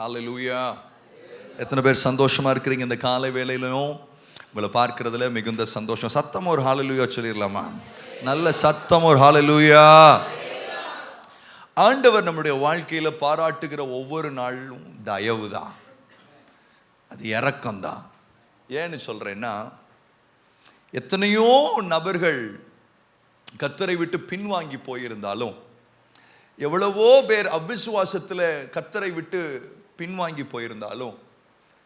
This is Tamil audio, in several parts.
ஹல்லேலூயா. எத்தனை பேர் சந்தோஷமா இருக்கிறீங்க? இந்த காலை வேளையிலும் உங்களை பார்க்கிறதுல மிகுந்த சந்தோஷம். சத்தம் ஒரு ஹல்லேலூயா சொல்லிடலாமா? நல்ல சத்தம் ஒரு ஹல்லேலூயா. ஆண்டவர் நம்முடைய வாழ்க்கையில பாராட்டுகிற ஒவ்வொரு நாளும் தயவு தான், அது இரக்கம் தான். ஏன்னு சொல்றேன்னா, எத்தனையோ நபர்கள் கர்த்தரை விட்டு பின்வாங்கி போயிருந்தாலும், எவ்வளவோ பேர் அவிசுவாசத்துல கர்த்தரை விட்டு பின்வாங்கி போயிருந்தாலும்,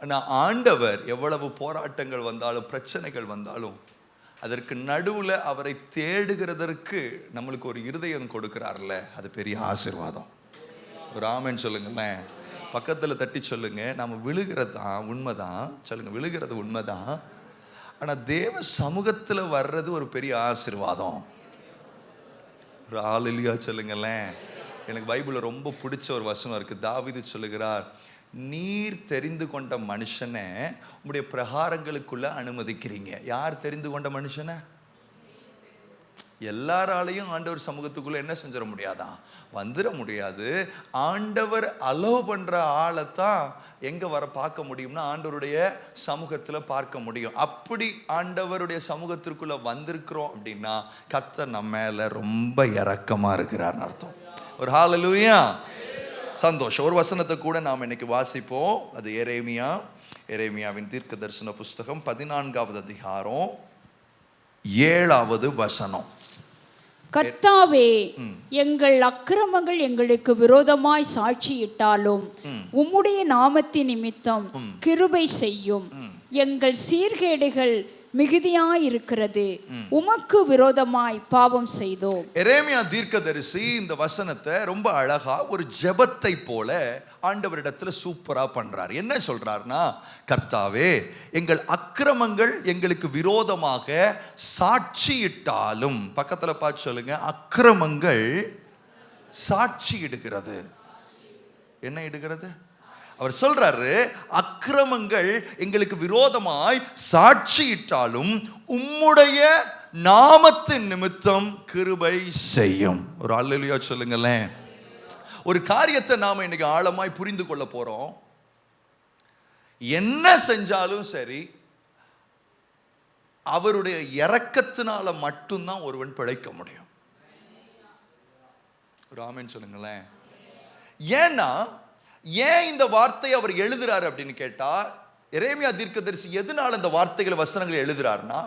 ஆனால் ஆண்டவர் எவ்வளவு போராட்டங்கள் வந்தாலும் பிரச்சனைகள் வந்தாலும் அதற்கு நடுவில் அவரை தேடுகிறதற்கு நம்மளுக்கு ஒரு இருதயம் கொடுக்கிறார்ல, அது பெரிய ஆசீர்வாதம். ஒரு ஆமென் சொல்லுங்களேன். பக்கத்தில் தட்டி சொல்லுங்க. நம்ம விழுகிறது தான் உண்மைதான், சொல்லுங்க, விழுகிறது உண்மைதான். ஆனால் தேவ சமூகத்தில் வர்றது ஒரு பெரிய ஆசீர்வாதம். ஒரு ஹல்லேலூயா சொல்லுங்களேன். எனக்கு பைபிளில் ரொம்ப பிடிச்ச ஒரு வசனம் இருக்குது. தாவீது சொல்லுகிறார், நீர் தெரிந்து கொண்ட மனுஷனை உங்களுடைய பிரகாரங்களுக்குள்ள அனுமதிக்கிறீங்க. யார் தெரிந்து கொண்ட மனுஷனை? எல்லாராலையும் ஆண்டவர் சமூகத்துக்குள்ள என்ன செஞ்சிட முடியாதான், வந்துட முடியாது. ஆண்டவர் அலோவ் பண்ற ஆளைத்தான் எங்க வர பார்க்க முடியும்னா ஆண்டவருடைய சமூகத்துல பார்க்க முடியும். அப்படி ஆண்டவருடைய சமூகத்திற்குள்ள வந்திருக்கிறோம் அப்படின்னா கர்த்தர் நம்ம மேல ரொம்ப இரக்கமா இருக்கிறார்னு அர்த்தம். ஒரு ஹல்லேலூயா. சந்தோஷம். ஒரு வசனத்தை கூட நாம் இன்னைக்கு வாசிப்போம். அது எரேமியாவின் தீர்க்க தரிசன புஸ்தகம் 14வது அதிகாரம் 7வது வசனம். கர்த்தாவே, எங்கள் அக்கிரமங்கள் எங்களுக்கு விரோதமாய் சாட்சியிட்டாலும் உம்முடைய நாமத்தின் நிமித்தம் கிருபை செய்யும். எங்கள் சீர்கேடுகள் மிகுதியாயிருக்கிறது, உமக்கு விரோதமாய் பாவம் செய்தோம். எரேமியா தீர்க்கதரிசி இந்த வசனத்தை ரொம்ப அழகா ஒரு ஜெபத்தை போல ஆண்டவரிடத்துல சூப்பரா பண்றார். என்ன சொல்றாருன்னா, கர்த்தாவே, எங்கள் அக்கிரமங்கள் எங்களுக்கு விரோதமாக சாட்சியிட்டாலும், பக்கத்துல பார்த்து சொல்லுங்க, அக்கிரமங்கள் சாட்சியிடுகிறது. என்ன இடுகிறது? அவர் சொல்றாரு, அக்கிரமங்கள் எங்களுக்கு விரோதமாய் சாட்சியிட்டாலும் உம்முடைய நாமத்தின் நிமித்தம் கிருபை செய்யும். ஒரு ஹல்லேலூயா சொல்லுங்களேன். ஒரு காரியத்தை நாம இன்னைக்கு ஆழமாய் புரிந்து கொள்ள போறோம். என்ன செஞ்சாலும் சரி, அவருடைய இரக்கத்தினால மட்டும்தான் ஒருவன் பிழைக்க முடியும். ஒரு ஆமென் சொல்லுங்களேன். ஏன்னா, ஏன் இந்த வார்த்தையை அவர் எழுதுறாரு அப்படின்னு கேட்டா, எரேமியா தீர்க்கதரிசி எதனால இந்த வார்த்தைகளை வசனங்களை எழுதுறாருன்னா,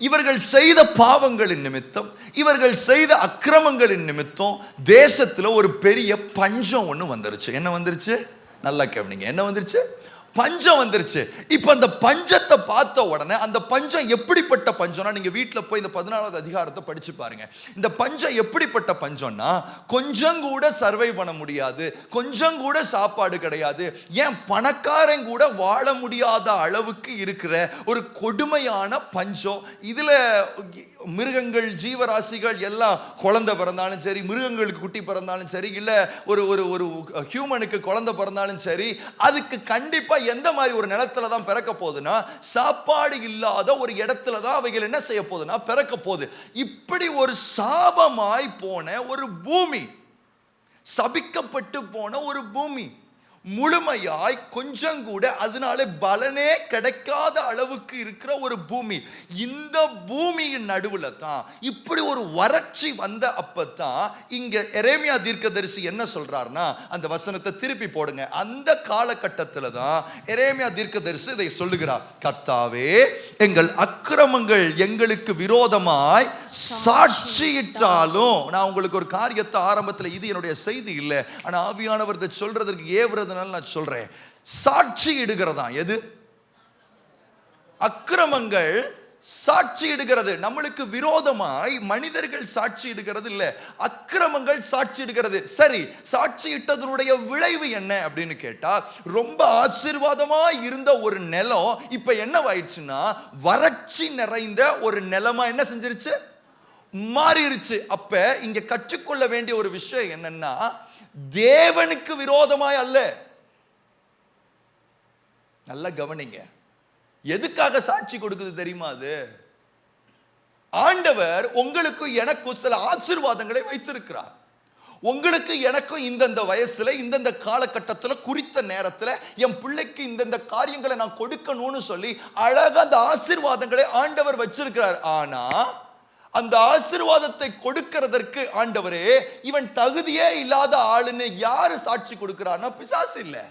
இவர்கள் செய்த பாவங்களின் நிமித்தம், இவர்கள் செய்த அக்கிரமங்களின் நிமித்தம் தேசத்துல ஒரு பெரிய பஞ்சம் ஒண்ணு வந்துருச்சு. என்ன வந்துருச்சு? நல்லா கவனிங்க. என்ன வந்துருச்சு? பஞ்சம் வந்துருச்சு. இப்ப அந்த பஞ்சத்தை பார்த்த உடனே, அந்த பஞ்சம் எப்படிப்பட்ட பஞ்சம்னா, நீங்க வீட்டுல போய் இந்த 14வது அதிகாரத்தை படிச்சு பாருங்க. இந்த பஞ்சம் எப்படிப்பட்ட பஞ்சம்னா, கொஞ்சம் கூட சர்வை பண்ண முடியாது, கொஞ்சம் கூட சாப்பாடு கிடையாது, ஏன் பணக்காரன் கூட வாழ முடியாத அளவுக்கு இருக்கிற ஒரு கொடுமையான பஞ்சம். இதுல மிருகங்கள், ஜீவராசிகள் எல்லாம் குழந்தை பிறந்தாலும் சரி, மிருகங்களுக்கு குட்டி பிறந்தாலும் சரி, இல்ல ஒரு ஒரு ஒரு ஹியூமனுக்கு குழந்தை பிறந்தாலும் சரி, அதுக்கு கண்டிப்பா எந்த மாதிரி ஒரு நிலத்துல தான் பிறக்க போகுதுன்னா, சாப்பாடு இல்லாத ஒரு இடத்துல தான் அவைகள் என்ன செய்ய போகுதுன்னா பிறக்க போகுது. இப்படி ஒரு சாபமாய் போன ஒரு பூமி, சபிக்கப்பட்டு போன ஒரு பூமி, முழுமையாய் கொஞ்சம் கூட அதனால பலனே கிடைக்காத அளவுக்கு இருக்கிற ஒரு பூமி. இந்த பூமியின் நடுவுல தான் இப்படி ஒரு வறட்சி வந்த அப்பதான் இங்க எரேமியா தீர்க்கதரிசி என்ன சொல்றாருன்னா, அந்த வசனத்தை திருப்பி போடுங்க. அந்த காலகட்டத்தில் தான் எரேமியா தீர்க்கதரிசி இதை சொல்லுகிறார், கர்த்தாவே, எங்கள் அக்கிரமங்கள் எங்களுக்கு விரோதமாய் சாட்சியிட்டாலும். நான் உங்களுக்கு ஒரு காரியத்தை ஆரம்பத்தில், இது என்னுடைய செய்தி இல்லை, ஆனா ஆவியானவர் இதை சொல்றதற்கு ஏவுறதுனால நான் சொல்றேன். சாட்சி இடுகிறதா எது? அக்கிரமங்கள் சாட்சி இடுகிறது. நம்மளுக்கு விரோதமாய் மனிதர்கள் சாட்சி இடுகிறது இல்ல, அக்கிரமங்கள் சாட்சி இடுகிறது. சரி, சாட்சி இட்டதனுடைய விளைவு என்ன அப்படின்னு கேட்டா, ரொம்ப ஆசீர்வாதமா இருந்த ஒரு நிலம் இப்ப என்னவாயிடுச்சுன்னா வறட்சி நிறைந்த ஒரு நிலமா என்ன செஞ்சிருச்சு? மாறிடுச்சு. அப்ப இங்க கற்றுக்கொள்ள வேண்டிய ஒரு விஷயம் என்னன்னா, தேவனுக்கு விரோதமாய் அல்ல. நல்லா கவனிங்க. எதுக்காக சாட்சி கொடுக்குது தெரியுமா? அது ஆண்டவர் உங்களுக்கு எனக்கு சில ஆசீர்வாதங்களை வைத்திருக்கிறார். உங்களுக்கு எனக்கும் இந்தந்த வயசுல இந்தந்த காலகட்டத்தில் குறித்த நேரத்தில் என் பிள்ளைக்கு இந்தந்த காரியங்களை நான் கொடுக்கணும்னு சொல்லி அழகா அந்த ஆசீர்வாதங்களை ஆண்டவர் வச்சிருக்கிறார். ஆனா அந்த ஆசீர்வாதத்தை கொடுக்கிறதற்கு ஆண்டவரே இவன் தகுதியே இல்லாத ஆளுன்னு யாரு சாட்சி கொடுக்கிறார்னா பிசாசு இல்லை.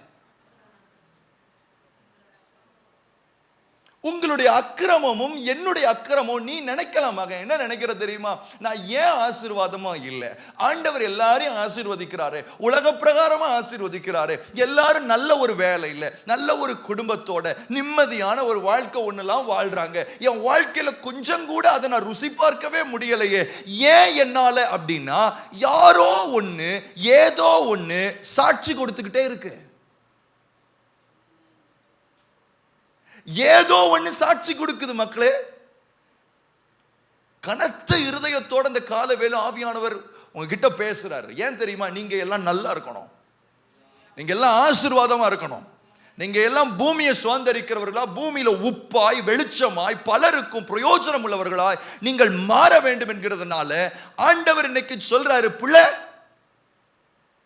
உங்களுடைய அக்கிரமமும் என்னுடைய அக்கிரமும். நீ நினைக்கலாம், மகன் என்ன நினைக்கிற தெரியுமா, நான் ஏன் ஆசீர்வாதமா இல்லை, ஆண்டவர் எல்லாரையும் ஆசீர்வதிக்கிறாரு, உலக பிரகாரமா ஆசீர்வதிக்கிறாரு, எல்லாரும் நல்ல ஒரு வேலை இல்லை, நல்ல ஒரு குடும்பத்தோட நிம்மதியான ஒரு வாழ்க்கை ஒண்ணுலாம் வாழ்றாங்க, என் வாழ்க்கையில கொஞ்சம் கூட அதை நான் ருசி பார்க்கவே முடியலையே, ஏன் என்னால அப்படின்னா யாரோ ஒண்ணு ஏதோ ஒண்ணு சாட்சி கொடுத்துக்கிட்டே இருக்கு. ஏதோ ஒண்ணு சாட்சி கொடுக்குது மக்களே. கனத்த இருதயத்தோட இந்த கால வேளை ஆவியானவர் உங்ககிட்ட பேசுறாரு. ஏன் தெரியுமா, நீங்க எல்லாம் நல்லா இருக்கணும், நீங்க எல்லாம் ஆசீர்வாதமா இருக்கணும், நீங்க எல்லாம் பூமியை சுதந்திரிக்கிறவர்களா, பூமியில உப்பாய் வெளிச்சமாய் பலருக்கும் பிரயோஜனம் உள்ளவர்களாய் நீங்கள் மாற வேண்டும் என்கிறதுனால ஆண்டவர் இன்னைக்கு சொல்றாரு, பிள்ளை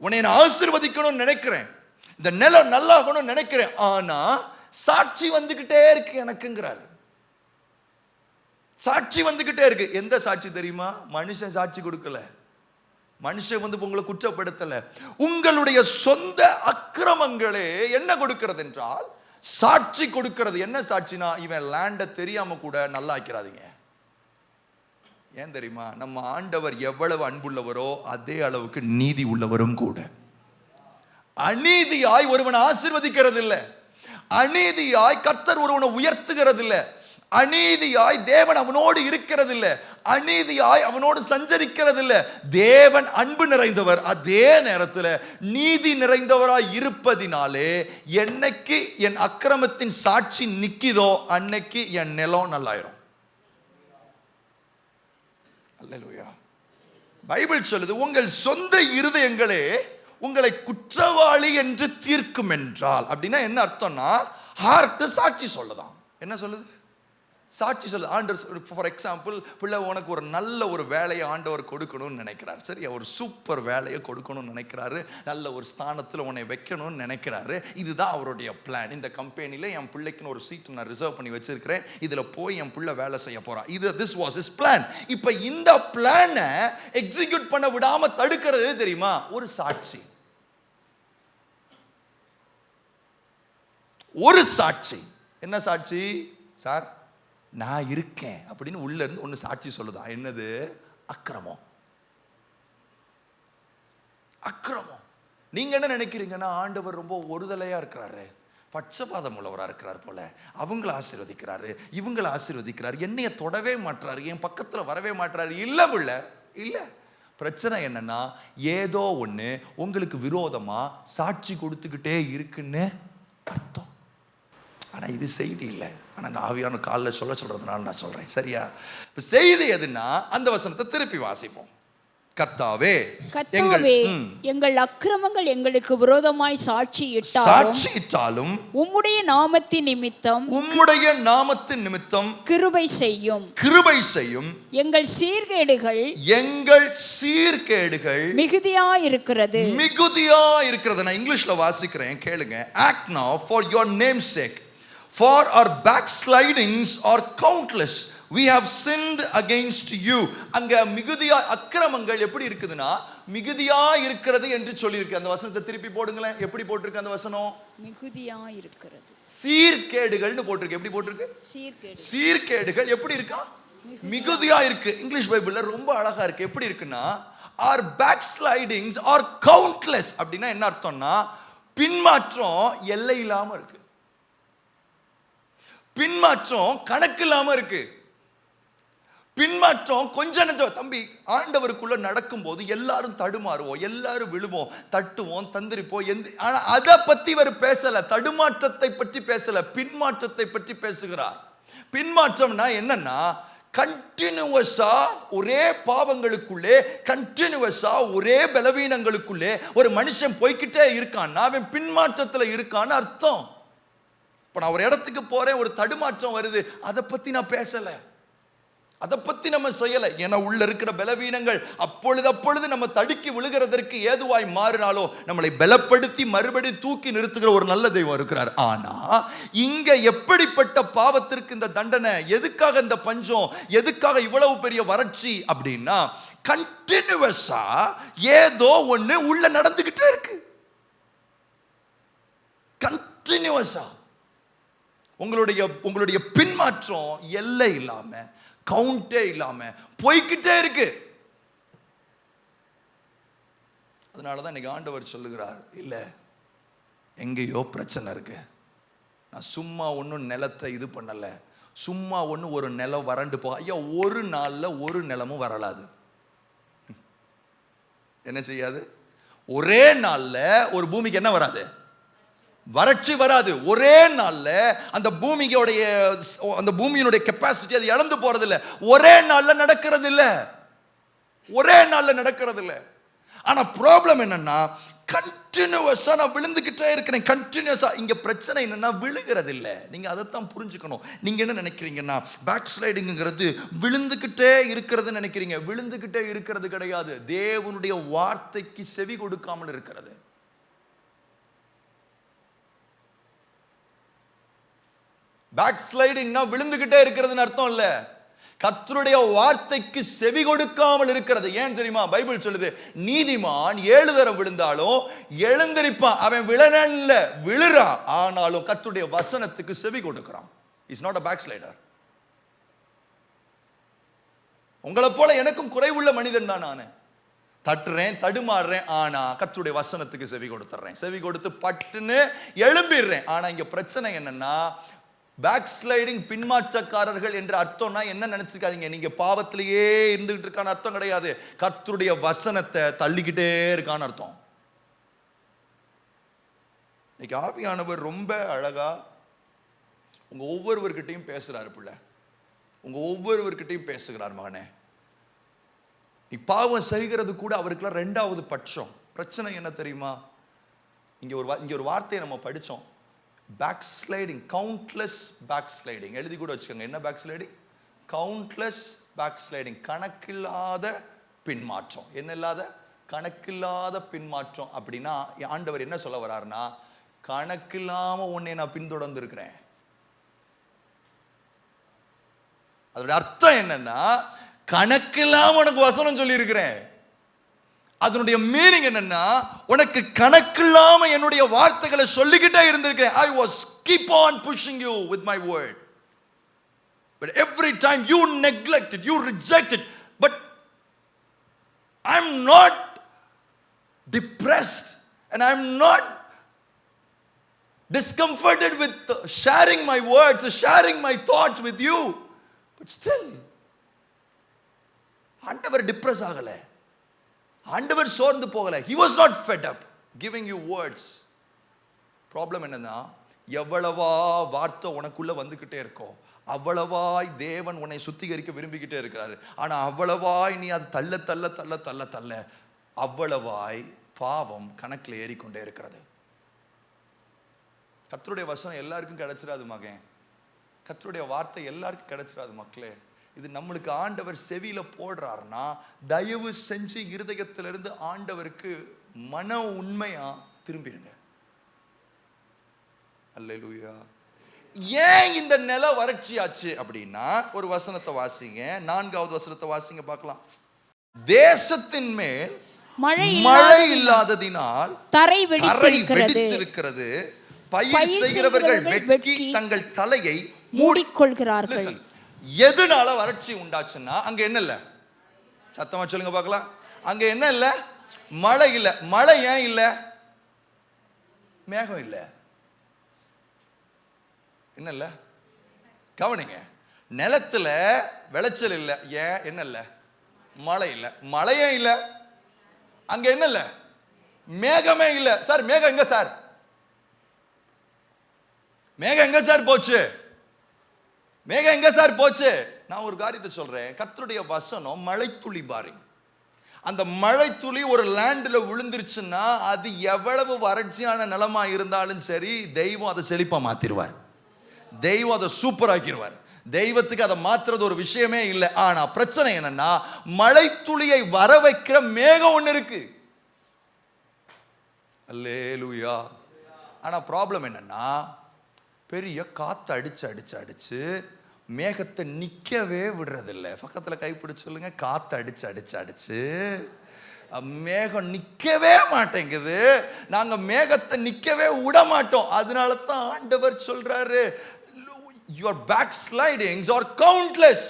உன்னை நான் ஆசீர்வதிக்கணும்னு நினைக்கிறேன், இந்த நிலம் நல்லாகணும்னு நினைக்கிறேன், ஆனா சாட்சி வந்துகிட்டே இருக்கு எனக்குங்கிறாரு. சாட்சி வந்துகிட்டே இருக்கு. எந்த சாட்சி தெரியுமா, மனுஷன் சாட்சி கொடுக்கல, மனுஷன் உங்களை குற்றப்படுத்தல, உங்களுடைய சொந்த அக்கிரமங்களே என்ன கொடுக்கிறது என்றால் சாட்சி கொடுக்கிறது. என்ன சாட்சினா, இவன் லேண்ட தெரியாம கூட நல்லா ஆக்கிறாதீங்க. ஏன் தெரியுமா, நம்ம ஆண்டவர் எவ்வளவு அன்புள்ளவரோ அதே அளவுக்கு நீதி உள்ளவரும் கூட. அநீதியாய் ஒருவன் ஆசீர்வதிக்கிறது இல்லை, அநீதியாய் கர்த்தர் ஒருவனை உயர்த்துகிறது இல்லை, அநீதியாய் தேவன் அவனோடு இருக்கிறது இல்லை, அநீதியாய் அவனோடு சஞ்சரிக்கிறது இல்லை. தேவன் அன்பு நிறைந்தவர், அதே நேரத்தில் நீதி நிறைந்தவராய் இருப்பதினாலே என்னைக்கு என் அக்கிரமத்தின் சாட்சி நிக்கிதோ அன்னைக்கு என் நிலம் நல்லாயிரும். அல்லேலூயா. பைபிள் சொல்லுது, உங்கள் சொந்த இருதயங்களே உங்களை குற்றவாளி என்று தீர்க்கும் என்றால். அப்படின்னா என்ன அர்த்தம்னா, ஹார்ட் சாட்சி சொல்லலாம். என்ன சொல்லுது, சாட்சி சொல்லுது. ஆண்டவர் ஃபார் எக்ஸாம்பிள், பிள்ளை உனக்கு ஒரு நல்ல ஒரு வேலையை ஆண்டவர் கொடுக்கணும்னு நினைக்கிறார், சரியா, ஒரு சூப்பர் வேலையை கொடுக்கணும்னு நினைக்கிறாரு, நல்ல ஒரு ஸ்தானத்தில் உன்னை வைக்கணும்னு நினைக்கிறாரு. இதுதான் அவருடைய பிளான். இந்த கம்பெனியில் என் பிள்ளைக்குன்னு ஒரு சீட் நான் ரிசர்வ் பண்ணி வச்சிருக்கிறேன், இதில் போய் என் பிள்ளை வேலை செய்ய போறான். இது திஸ் வாஸ் ஹிஸ் பிளான். இப்போ இந்த பிளானை எக்ஸிக்யூட் பண்ண விடாம தடுக்கிறது தெரியுமா, ஒரு சாட்சி. ஒரு சாட்சி. என்ன சாட்சி சார், நான் இருக்கேன் அப்படின்னு உள்ள இருந்து ஒன்னு சாட்சி சொல்லுதா. என்னது, அக்கிரமம். அக்கிரமம். நீங்க என்ன நினைக்கிறீங்கன்னா, ஆண்டவர் ரொம்ப ஒருதலையா இருக்கிறாரு, பட்சபாதம் உள்ளவரா இருக்கிறார் போல, அவங்கள ஆசீர்வதிக்கிறாரு, இவங்களை ஆசீர்வதிக்கிறாரு, என்னைய தொடவே மாட்டாரு, என் பக்கத்துல வரவே மாட்டாரு. இல்ல பிள்ளை, இல்ல. பிரச்சனை என்னன்னா, ஏதோ ஒண்ணு உங்களுக்கு விரோதமா சாட்சி கொடுத்துக்கிட்டே இருக்குன்னு அர்த்தம். ஆனா இது செய்தி இல்லை. ஆனா நான் ஆவியான காலில் சொல்றதுனால நான் சொல்றேன், சரியா. செய்தி எதுன்னா, அந்த வசனத்தை திருப்பி வாசிப்போம். கர்த்தாவே, எங்கள் அக்கிரமங்கள் எங்களுக்கு விரோதமாய் சாட்சியிட்டாலும் உம்முடைய நாமத்தின் நிமித்தம் கிருபை செய்யும். எங்கள் சீர்கேடுகள் மிகுதியாய் இருக்கிறது. நான் இங்கிலீஷ்ல வாசிக்கிறேன், கேளுங்க. Act now for your name's sake, for our backslidings are countless. We have sinned against you. அங்க மிகுதியா அக்கிரமங்கள் எப்படி இருக்குதுன்னா, மிகுதியா இருக்கிறது என்று சொல்லியிருக்கு. அந்த வசனத்தை திருப்பி போடுங்களேன். எப்படி போட்டிருக்கு அந்த வசனம்? மிகுதியா இருக்கிறது. சீர்கேடுகள்னு போட்டிருக்கு. எப்படி போட்டிருக்கு? சீர்கேடுகள் எப்படி இருக்கா? மிகுதியா இருக்கு. இங்கிலீஷ் பைபிள்ல ரொம்ப அழகா இருக்கு. எப்படி இருக்குன்னா, our backslidings are countless. அப்படின்னா என்ன அர்த்தம்னா, பின்மாற்றம் எல்லை இல்லாம இருக்கு, பின்மாற்றம் கணக்கு இல்லாம இருக்கு, பின்மாற்றம் கொஞ்ச நெஞ்சம். தம்பி, ஆண்டவருக்குள்ள நடக்கும் போது எல்லாரும் தடுமாறுவோம், எல்லாரும் விழுவோம், தட்டுவோம், தந்திரிப்போம். ஆனா அதை பத்தி இவர் பேசல, தடுமாற்றத்தை பற்றி பேசல, பின்மாற்றத்தை பற்றி பேசுகிறார். பின்மாற்றம்னா என்னன்னா, கண்டினியூவஸா ஒரே பாவங்களுக்குள்ளே, கண்டினியூவஸா ஒரே பலவீனங்களுக்குள்ளே ஒரு மனுஷன் போய்கிட்டே இருக்கான்னா அவன் பின்மாற்றத்துல இருக்கான்னு அர்த்தம். இப்ப நான் ஒரு இடத்துக்கு போறேன், ஒரு தடுமாற்றம் வருது, அதை பத்தி நான் பேசல. அதை பத்தி நம்ம செய்யலை. ஏன்னா உள்ள இருக்கிற பலவீனங்கள் அப்பொழுது நம்ம தடுக்கி விழுகிறதற்கு ஏதுவாய் மாறினாலோ நம்மளை பலப்படுத்தி மறுபடி தூக்கி நிறுத்துகிற ஒரு நல்ல தெய்வம் இருக்கிறார். ஆனா இங்க எப்படிப்பட்ட பாவத்திற்கு இந்த தண்டனை? எதுக்காக இந்த பஞ்சம்? எதுக்காக இவ்வளவு பெரிய வறட்சி அப்படின்னா, கண்டினியூவஸா ஏதோ ஒண்ணு உள்ள நடந்துகிட்டே இருக்கு. கண்டினியூவஸா உங்களுடைய பின்மாற்றம் எல்லை இல்லாம, கவுண்டே இல்லாம போய்கிட்டே இருக்கு. அதனாலதான் இன்னைக்கு ஆண்டவர் சொல்லுகிறார், இல்ல எங்கேயோ பிரச்சனை இருக்கு. நான் சும்மா ஒன்னும் நிலத்தை இது பண்ணல, சும்மா ஒன்னும் ஒரு நிலம் வறண்டு போக. ஐயா, ஒரு நாள்ல ஒரு நிலமும் வரலாது. என்ன செய்யாது? ஒரே நாள்ல ஒரு பூமிக்கு என்ன வராது? வறட்சி வராது. ஒரே நாள்ல அந்த பூமியினுடைய கெப்பாசிட்டி அது இழந்து போறது இல்ல. ஒரே நாள்ல நடக்கிறது இல்ல. ஒரே நாள்ல நடக்கிறது இல்ல. ஆனா ப்ராப்ளம் என்னன்னா, கண்டினியூஸா நான் விழுந்துகிட்டே இருக்கிறேன். கண்டினியூஸா இங்க பிரச்சனை என்னன்னா, விழுகிறது இல்ல. நீங்க அதைத்தான் புரிஞ்சுக்கணும். நீங்க என்ன நினைக்கிறீங்கன்னா, பேக் ஸ்லைடிங்கிறது விழுந்துகிட்டே இருக்கிறது நினைக்கிறீங்க. விழுந்துகிட்டே இருக்கிறது கிடையாது. தேவனுடைய வார்த்தைக்கு செவி கொடுக்காமல் இருக்கிறது. பேக் ஸ்லைடிங்னா விழுந்துகிட்டே இருக்கிறதுன்னு அர்த்தம் இல்ல. கர்த்தருடைய வார்த்தைக்கு செவி கொடுக்காமல் இருக்கிறது. ஏன் தெரியுமா? பைபிள் சொல்லுது, நீதிமான் 7 தரம் விழுந்தாலும் எழுந்திருப்பான். அவன் விழல விழுறான், ஆனாலும் கர்த்தருடைய வசனத்துக்கு செவி கொடுக்கிறான். Is not a backslider. உங்களை போல எனக்கும் குறைவுள்ள மனிதன் தான் நானு. தட்டுறேன், தடுமாறுறேன், ஆனா கர்த்தருடைய வசனத்துக்கு செவி கொடுத்துறேன். செவி கொடுத்து பட்டுன்னு எழும்பிடுறேன். ஆனா இங்க பிரச்சனை என்னன்னா, பேக் ஸ்லைடிங், பின்மாற்றக்காரர்கள் என்ற அர்த்தம்னா என்ன நினைச்சிருக்காதீங்க. நீங்க பாவத்திலேயே இருந்துகிட்டு இருக்கான அர்த்தம் கிடையாது. கர்த்தருடைய வசனத்தை தள்ளிக்கிட்டே இருக்கான்னு அர்த்தம். இன்னைக்கு ஆவியானவர் ரொம்ப அழகா உங்க ஒவ்வொருவர்கிட்டையும் பேசுறாரு. பிள்ளை, உங்க ஒவ்வொருவர்கிட்டையும் பேசுகிறார். மகனே, நீ பாவம் செய்கிறது கூட அவருக்குலாம் 2வது பட்சம். பிரச்சனை என்ன தெரியுமா? இங்க ஒரு வார்த்தையை நம்ம படிச்சோம், back sliding, countless back sliding. எழுதி கூட வச்சுக்கோங்க. என்ன back sliding? Countless back sliding. கணக்கில்லாத பின்மாற்றம். என்ன இல்லாத? கணக்கில்லாத பின்மாற்றம். அப்படின்னா ஆண்டவர் என்ன சொல்ல வர்றாருன்னா, கணக்கில்லாம உன்னை நான் பின்தொடர்ந்து இருக்கிறேன். அதோட அர்த்தம் என்னன்னா, கணக்கில்லாம உனக்கு வசனம் சொல்லி இருக்கிறேன். அதனுடைய மீனிங் என்னன்னா, உனக்கு கணக்கில்லாம என்னுடைய வார்த்தைகளை சொல்லிக்கிட்டே இருந்திருக்கிறேன். I was keep on pushing you with my word, but every time you neglected, you rejected. But I'm not depressed and I'm not discomforted with sharing my words, sharing my thoughts with you, but still ஆண்டவர் டிப்ரஸ் ஆகல, ஆண்டவர் சோர்ந்து போகல. He was not fed up giving you words. Problem என்னன்னா, எவ்வளவா வார்த்தை உனக்குள்ள வந்துகிட்டே இருக்கோ அவ்வளவாய் தேவன் உன்னை சுத்திகரிக்க விரும்பிக்கிட்டே இருக்கிறாரு. ஆனா அவ்வளவாய் நீ அது தள்ள தள்ள தள்ள தள்ள தள்ள அவ்வளவாய் பாவம் கணக்கில் ஏறிக்கொண்டே இருக்கிறது. கர்த்தருடைய வசனம் எல்லாருக்கும் கிடைச்சிடாது மகன். கர்த்தருடைய வார்த்தை எல்லாருக்கும் கிடைச்சிடாது மக்களே. இது நம்மளுக்கு ஆண்டவர் செவியில போடுறாருன்னா, தயவு செஞ்சு இருதயத்திலிருந்து ஆண்டவருக்கு மன உண்மையா திரும்பிடுங்க. அல்லேலூயா. ஏன் இந்த நில வறட்சி ஆச்சு அப்படின்னா, ஒரு வசனத்தை வாசிங்க, 4வது வசனத்தை வாசிங்க பார்க்கலாம். தேசத்தின் மேல் மழை இல்லாததினால் தரை வெடித்திருக்கிறது, பயிர் செய்கிறவர்கள் வெட்கி தங்கள் தலையை மூடிக்கொள்கிறார்கள். எதனால வறட்சி உண்டாச்சுன்னா, அங்க என்ன இல்ல? சத்தமா சொல்லுங்க பார்க்கலாம். அங்க என்ன இல்ல? மழை இல்ல. மழை ஏன் இல்ல? மேகம் இல்ல. என்ன இல்ல? கவனிங்க. நிலத்துல விளைச்சல் இல்ல. ஏன்? என்ன இல்ல? மழை இல்ல. மழையே இல்ல. அங்க என்ன இல்ல? மேகமே இல்ல. சார் மேகம் எங்க சார்? மேகம் எங்க சார் போச்சு? மேகம் எங்க சார் போச்சு? நான் ஒரு காரியத்தை சொல்றேன். கர்த்தருடைய வசனம் மழைத்துளி பாரி. அந்த மழைத்துளி ஒரு லேண்ட்ல விழுந்துருச்சுன்னா, அது எவ்வளவு வறட்சியான நிலமா இருந்தாலும் சரி, தெய்வம் அதை செழிப்பா மாத்திருவார். தெய்வம் அதை சூப்பர் ஆக்கிடுவார். தெய்வத்துக்கு அதை மாத்துறது ஒரு விஷயமே இல்லை. ஆனா பிரச்சனை என்னன்னா, மழை துளியை வர வைக்கிற மேகம் ஒண்ணு இருக்கு. அல்லேலூயா. ஆனா ப்ராப்ளம் என்னன்னா, பெரிய காத்து அடிச்சு அடிச்சு அடிச்சு மேகத்தை நிக்கவே விடுறதில்லை. பக்கத்துல கைப்பிடிச்சு சொல்லுங்க, காத்து அடிச்சு அடிச்சு அடிச்சு மேகம் நிக்கவே மாட்டேங்குது. நாங்க மேகத்தை நிக்கவே விட மாட்டோம். அதனால தான் ஆண்டவர் சொல்றாரு, your backslidings are countless.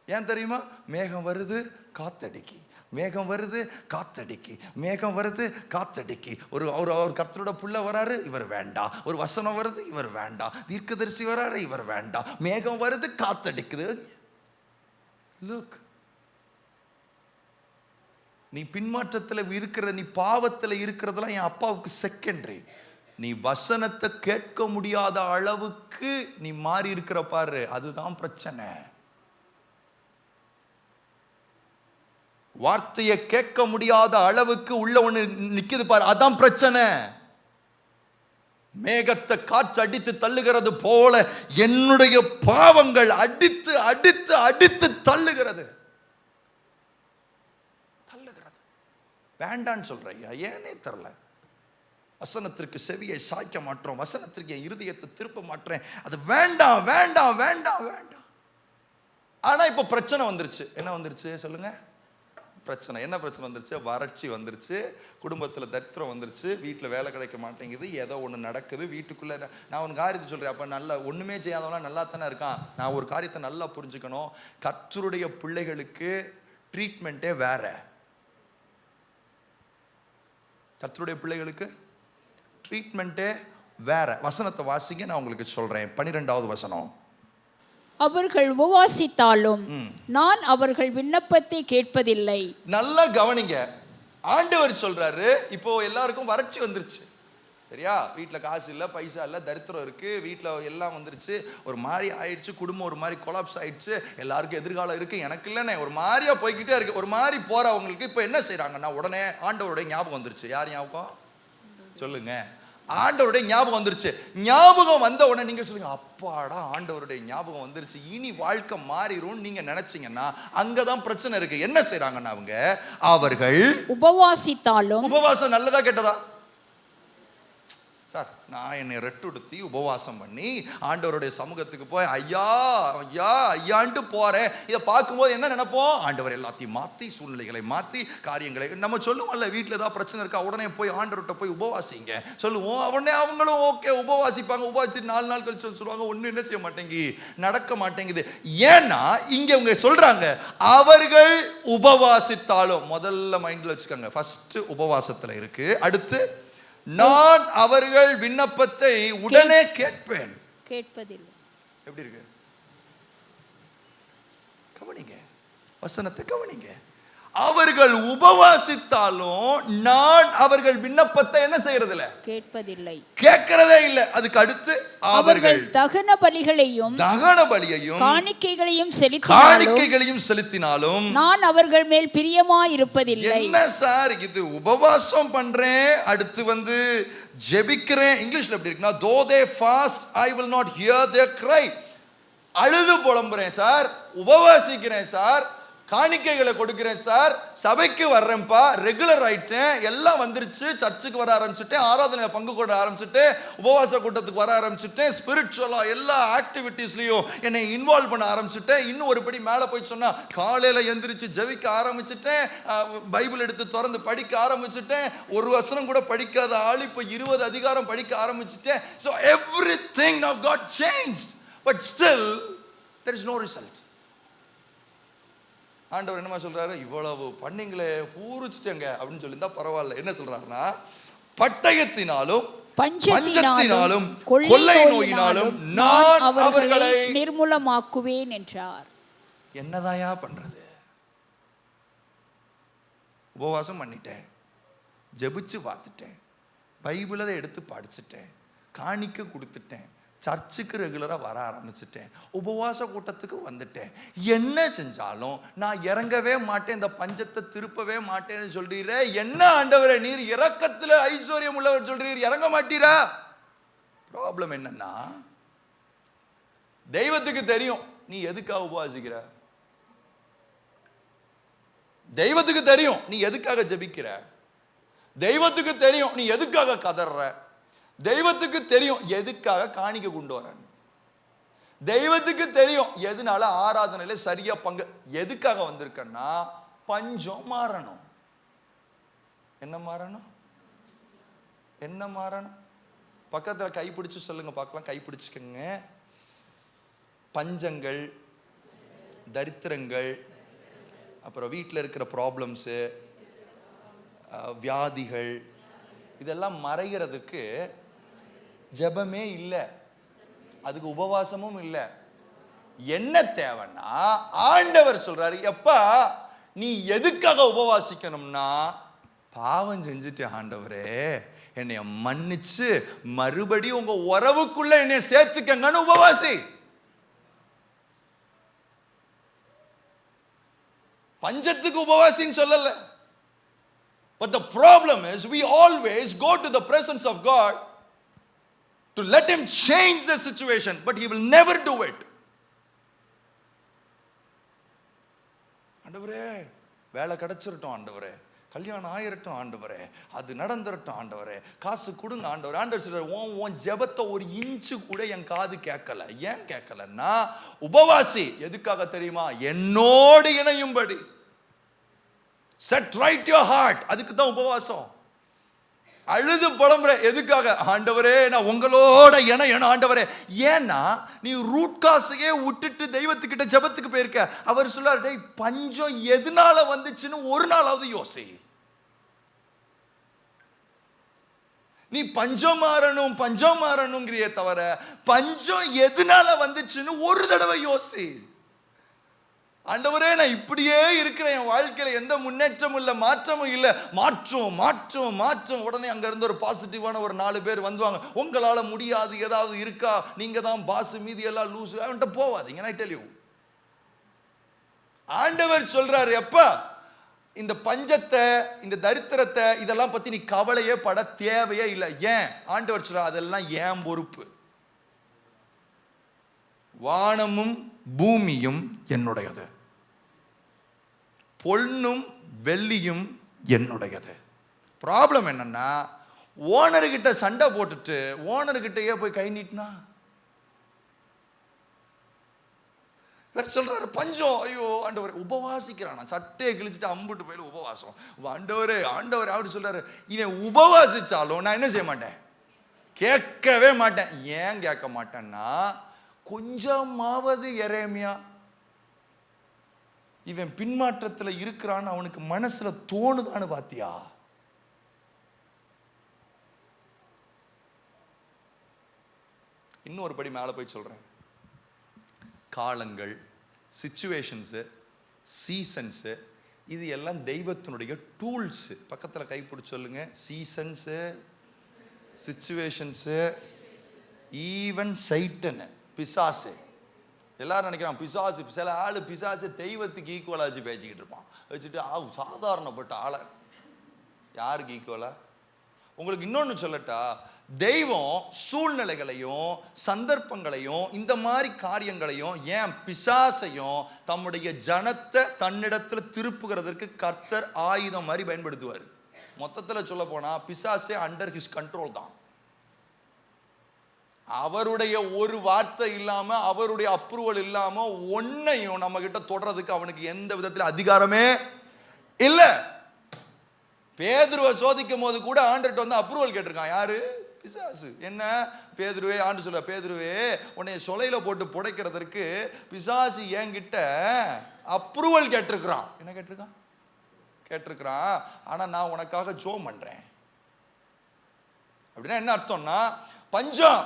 ஏன் தெரியுமா? மேகம் வருது காத்தடிக்கி, மேகம் வருது காத்தடிக்கி, மேகம் வருது காத்தடிக்கி. ஒரு கர்த்தரோட புள்ள வராரு, இவர் வேண்டாம். ஒரு வசனம் வருது, இவர் வேண்டாம். தீர்க்கதரிசி வராரு, இவர் வேண்டாம். மேகம் வருது காத்தடிக்குது. லுக், நீ பின்மாற்றத்தில் இருக்கிற, நீ பாவத்தில் இருக்கிறதெல்லாம் என் அப்பாவுக்கு செகண்டரி. நீ வசனத்தை கேட்க முடியாத அளவுக்கு நீ மாறி இருக்கிற பாரு, அதுதான் பிரச்சனை. வார்த்தையை கேட்க முடியாத அளவுக்கு உள்ள ஒண்ணு நிக்குது பாரு, அதான் பிரச்சனை. மேகத்தை காற்று அடித்து தள்ளுகிறது போல என்னுடைய பாவங்கள் அடித்து அடித்து அடித்து தள்ளுகிறது. வேண்டான்னு சொல்றையா, ஏனே தெரியல. வசனத்திற்கு செவியை சாய்க்க மாட்டோம், வசனத்திற்கு என் இருதயத்தை திருப்ப மாட்டேன். அது வேண்டாம் வேண்டாம் வேண்டாம் வேண்டாம். ஆனா இப்ப பிரச்சனை வந்துருச்சு. என்ன வந்துருச்சு சொல்லுங்க? பிரச்சனை. என்ன பிரச்சனை வந்துருச்சு? வறட்சி வந்துருச்சு, குடும்பத்துல தரித்திரம் வந்துருச்சு, வீட்டுல வேலை கிடைக்க மாட்டேங்குது, ஏதோ ஒண்ணு நடக்குது வீட்டுக்குள்ள. நான் ஒரு காரியத்தை சொல்றேன், அப்ப நல்லா ஒண்ணுமே செய்யாதவனா நல்லா தானே இருக்கான். நான் ஒரு காரியத்தை நல்லா புரிஞ்சுக்கணும், கர்த்தருடைய பிள்ளைகளுக்கு ட்ரீட்மெண்ட்டே வேற. கர்த்தருடைய பிள்ளைகளுக்கு ட்ரீட்மெண்ட்டே வேற. வசனத்தை வாசிங்க, நான் உங்களுக்கு சொல்றேன். 12வது வசனம். அவர்கள் உபவாசித்தாலும் நான் அவர்கள் விண்ணப்பத்தை கேட்பதில்லை. நல்லா கவனிங்க, ஆண்டவர் சொல்றாரு, இப்போ எல்லாருக்கும் வறட்சி வந்துருச்சு, சரியா? வீட்டில் காசு இல்லை, பைசா இல்லை, தரித்திரம் இருக்கு, வீட்டில் எல்லாம் வந்துருச்சு, ஒரு மாதிரி ஆயிடுச்சு, குடும்பம் ஒரு மாதிரி கொலாப்ஸ் ஆயிடுச்சு, எல்லாருக்கும் எதிர்காலம் இருக்கு, எனக்கு இல்லைண்ணே, ஒரு மாதிரியா போய்கிட்டே இருக்கு. ஒரு மாதிரி போறவங்களுக்கு இப்போ என்ன செய்யறாங்கன்னா, உடனே ஆண்டவருடைய ஞாபகம் வந்துருச்சு. யார் ஞாபகம் சொல்லுங்க? ஆண்டவருடைய ஞாபகம் வந்துருச்சு. ஞாபகம் வந்த உடனே நீங்க சொல்லுங்க, அப்பாடா ஆண்டவருடைய ஞாபகம் வந்துருச்சு, இனி வாழ்க்கை மாறிடும் நீங்க நினைச்சீங்கன்னா அங்கதான் பிரச்சனை இருக்கு. என்ன செய்யறாங்கன்னா, அவர்கள் உபவாசித்தாலும். உபவாசம் நல்லதா கெட்டதா? சார், நான் என்னை ரெட்டுடுத்தி உபவாசம் பண்ணி ஆண்டவருடைய சமூகத்துக்கு போய் ஐயா ஐயா ஐயான்ட்டு போறேன். இதை பார்க்கும்போது என்ன நினைப்போம்? ஆண்டவர் எல்லாத்தையும் மாற்றி, சூழ்நிலைகளை மாற்றி, காரியங்களை நம்ம சொல்லுவோம்ல, வீட்டில் ஏதாவது பிரச்சனை இருக்கா, உடனே போய் ஆண்டவர்கிட்ட போய் உபவாசிங்க சொல்லுவோம். உடனே அவங்களும் ஓகே உபவாசிப்பாங்க. உபவாசி 4 நாள் கழிச்சு சொல்லுவாங்க, ஒன்றும் என்ன செய்ய மாட்டேங்கி, நடக்க மாட்டேங்குது. ஏன்னா இங்க அவங்க சொல்றாங்க, அவர்கள் உபவாசித்தாலும். முதல்ல மைண்ட்ல வச்சுக்கோங்க, ஃபர்ஸ்ட் உபவாசத்துல இருக்கு, அடுத்து நான் அவர்கள் விண்ணப்பத்தை உடனே கேட்பேன். கேட்பதில்லை. எப்படி இருக்கு? கவனிங்க, வசனத்தை கவனிங்க. அவர்கள் உபவாசித்தாலும் நான் அவர்கள் விண்ணப்பத்தை என்ன செய்யறது இல்ல? கேட்பதில்லை, கேட்கிறதே இல்லை. அதுக்கு அடுத்து அவர்கள் தகன பலிகளையும் காணிக்கைகளையும் செலுத்தினாலும் நான் அவர்கள் மேல் பிரியமாய் இருப்பதில்லை. என்ன சார் இது? உபவாசம் பண்றேன், அடுத்து ஜெபிக்கிறேன். இங்கிலீஷ்ல எப்படி இருக்குன்னா, though they fast I will not hear their cry. அழுது புலம்புறேன் சார், உபவாசிக்கிறேன் சார், காணிக்கைகளை கொடுக்கிறேன் சார், சபைக்கு வர்றேன்ப்பா, ரெகுலர் ஆயிட்டேன், எல்லாம் வந்துருச்சு, சர்ச்சுக்கு வர ஆரம்பிச்சுட்டேன், ஆராதனையில் பங்கு கொள்ள ஆரம்பிச்சுட்டேன், உபவாச கூட்டத்துக்கு வர ஆரம்பிச்சுட்டேன், ஸ்பிரிச்சுவலா எல்லா ஆக்டிவிட்டீஸ்லையும் என்னை இன்வால்வ் பண்ண ஆரம்பிச்சுட்டேன். இன்னும் ஒரு படி மேலே போய் சொன்னா, காலையில் எந்திரிச்சு ஜெபிக்க ஆரம்பிச்சுட்டேன், பைபிள் எடுத்து திறந்து படிக்க ஆரம்பிச்சுட்டேன், ஒரு வசனம் கூட படிக்காத ஆள் இப்போ 20 அதிகாரம் படிக்க ஆரம்பிச்சுட்டேன். So everything now got changed, but still there is no result. ஆண்டவர் என்னமா சொல்றாரு? இவ்வளவு பண்ணீங்களே, பூரிச்சிட்டங்க அப்படின்னு சொல்லியிருந்தா பரவாயில்ல. என்ன சொல்றாருன்னா, பட்டயத்தினாலும் பஞ்சத்தினாலும் கொள்ளை நோயினாலும் நான் அவர்களை நிர்மூலமாக்குவேன் என்றார். என்னதாயா பண்றது? உபவாசம் பண்ணிட்டேன், ஜெபிச்சு பார்த்துட்டேன், பைபிளை எடுத்து படிச்சுட்டேன், காணிக்க கொடுத்துட்டேன், சர்ச்சுக்கு ரெகுலராக வர ஆரம்பிச்சுட்டேன், உபவாச கூட்டத்துக்கு வந்துட்டேன், என்ன செஞ்சாலும் நான் இறங்கவே மாட்டேன், இந்த பஞ்சத்தை திருப்பவே மாட்டேன்னு சொல்றீரே, என்ன ஆண்டவரே நீர் இரக்கத்தில் ஐஸ்வர்யம் உள்ளவர் சொல்றீர், இறங்க மாட்டீரா? ப்ராப்ளம் என்னன்னா, தெய்வத்துக்கு தெரியும் நீ எதுக்காக உபவாசிக்கிற, தெய்வத்துக்கு தெரியும் நீ எதுக்காக ஜெபிக்கிற, தெய்வத்துக்கு தெரியும் நீ எதுக்காக கதற, தெய்வத்துக்கு தெரியும் எதுக்காக காணிக்க கொண்டு வர, தெய்வத்துக்கு தெரியும் எதனால ஆராதனையில சரியா பங்கு, எதுக்காக வந்திருக்கன்னா பஞ்சம் மாறணும். என்ன மாறணும்? என்ன மாறணும்? பக்கத்துல கைப்பிடிச்சு சொல்லுங்க பார்க்கலாம். கைப்பிடிச்சுக்கங்க. பஞ்சங்கள், தரித்திரங்கள், அப்புறம் வீட்டில் இருக்கிற ப்ராப்ளம்ஸு, வியாதிகள், இதெல்லாம் மறைகிறதுக்கு ஜெபமே இல்லை, அதுக்கு உபவாசமும் இல்லை. என்ன தேவைன்னா ஆண்டவர் சொல்றாரு, எப்பா நீ எதுக்காக உபவாசிக்கணும்னா, பாவம் செஞ்சுட்டு ஆண்டவரே என்னைய மன்னிச்சு மறுபடியும் உங்க உறவுக்குள்ள என்னைய சேர்த்துக்கங்கன்னு உபவாசி. பஞ்சத்துக்கு உபவாசின்னு சொல்லல. But the problem is we always go to the presence of God to let him change the situation, but he will never do it. ஆண்டவரே வேலை கிடைச்சிரட்டும் ஆண்டவரே, கல்யாணம் ஆயிரட்டும் ஆண்டவரே, அது நடந்துரட்டும் ஆண்டவரே, காசு கொடுங்க ஆண்டவரே. ஆண்டவர் சொல்றார், உன் ஜெபத்தை ஒரு இன்ச்சு கூட என் காது கேட்கல. ஏன் கேட்கலன்னா உபவாசி. எதுக்காக தெரியுமா? என்னோடு இணையும்படி. Set right your heart. அதுக்கு தான் உபவாசம். அழுது புலம்புற எதுக்காக? ஆண்டவரே நான் உங்களோட இணையணும் ஆண்டவரே. ஏன்னா நீ ரூட் காசையே விட்டுட்டு தெய்வத்துக்கிட்ட ஜெபத்துக்கு போயிருக்க. அவர் சொல்றாரு, டேய் பஞ்சம் எதனால வந்துச்சுன்னு ஒரு நாளாவது யோசி. நீ பஞ்சம் மாறணுங்கிறியே தவிர பஞ்சம் எதனால வந்துச்சுன்னு ஒரு தடவை யோசி. ஆண்டவரே நான் இப்படியே இருக்கிறேன், என் வாழ்க்கையில எந்த முன்னேற்றமும் இல்லை, மாற்றமும் இல்லை, மாற்றம். உடனே அங்க இருந்து ஒரு பாசிட்டிவான ஒரு 4 பேர் வந்துவாங்க. உங்களால முடியாது, ஏதாவது இருக்கா, நீங்க தான் பாஸ், மீதி எல்லாம் லூசு, அவன்கிட்ட போவாதீங்க. நான் டெல் யூ, ஆண்டவர் சொல்றாரு, எப்ப இந்த பஞ்சத்தை, இந்த தரித்திரத்தை, இதெல்லாம் பத்தி நீ கவலையே பட தேவையே இல்லை. ஏன்? ஆண்டவர் சொல்றாரு, அதெல்லாம் ஏன் பொறுப்பு. வானமும் பூமியும் என்னுடையது, பொன்னும் வெள்ளியும் என்னுடையது. ப்ராப்ளம் என்னன்னா ஓனர்கிட்ட சண்டை போட்டுட்டு ஓனர்கிட்டயே போய் கை நீட்டினா சொல்றாரு பஞ்சம். ஐயோ ஆண்டவர், உபவாசிக்கிறான், சட்டையை கிழிச்சிட்டு அம்புட்டு போயில உபவாசம். ஆண்டவரே அவர் சொல்றாரு, இவன் உபவாசிச்சாலும் நான் என்ன செய்ய மாட்டேன், கேட்கவே மாட்டேன். ஏன் கேட்க மாட்டேன்னா, கொஞ்சமாவது எரேமியா இவன் பின்மாற்றத்தில் இருக்கிறான்னு அவனுக்கு மனசுல தோணுதான்னு பாத்தியா? இன்னொரு படி மேல போய் சொல்றேன். காலங்கள், சிச்சுவேஷன்ஸு, சீசன்ஸு, இது எல்லாம் தெய்வத்தினுடைய டூல்ஸ். பக்கத்துல கைப்பிடிச்சு சொல்லுங்க. சீசன்ஸு, சிச்சுவேஷன்ஸு, ஈவன் சைட்டன், பிசாசு. எல்லாரும் நினைக்கிறான் பிசாசு, சில ஆளு பிசாசு தெய்வத்துக்கு ஈக்குவலா வச்சு பேசிக்கிட்டு இருப்பான். வச்சுட்டு சாதாரணப்பட்ட ஆளை யாருக்கு ஈக்குவலா? உங்களுக்கு இன்னொன்னு சொல்லட்டா, தெய்வம் சூழ்நிலைகளையும் சந்தர்ப்பங்களையும் இந்த மாதிரி காரியங்களையும் ஏன் பிசாசையும் தம்முடைய ஜனத்தை தன்னிடத்துல திருப்புகிறதற்கு கர்த்தர் ஆயுதம் மாதிரி பயன்படுத்துவார். மொத்தத்துல சொல்ல போனா பிசாசே அண்டர் ஹிஸ் கண்ட்ரோல் தான். அவருடைய ஒரு வார்த்தை இல்லாம, அவருடைய அப்ரூவல் இல்லாம ஒன்னையும் நம்ம கிட்ட தொடறதுக்கு அவனுக்கு எந்த விதத்துல அதிகாரமே இல்ல. பேதுருவை சோதிக்கும் போது கூட ஆண்டர்கிட்ட வந்து அப்ரூவல் கேட்டிருக்கான். யாரு? பிசாசு. என்ன? பேதுருவே, ஆண்டு சொல்ல, பேதுருவே உன்னை சொலையில போட்டு புடைக்கிறதற்கு பிசாசு என்கிட்ட அப்ரூவல் கேட்டிருக்கிறான். என்ன கேட்டிருக்கிறான்? ஆனா நான் உனக்காக ஜெபம் பண்றேன். அப்படின்னா என்ன அர்த்தம்னா, பஞ்சம்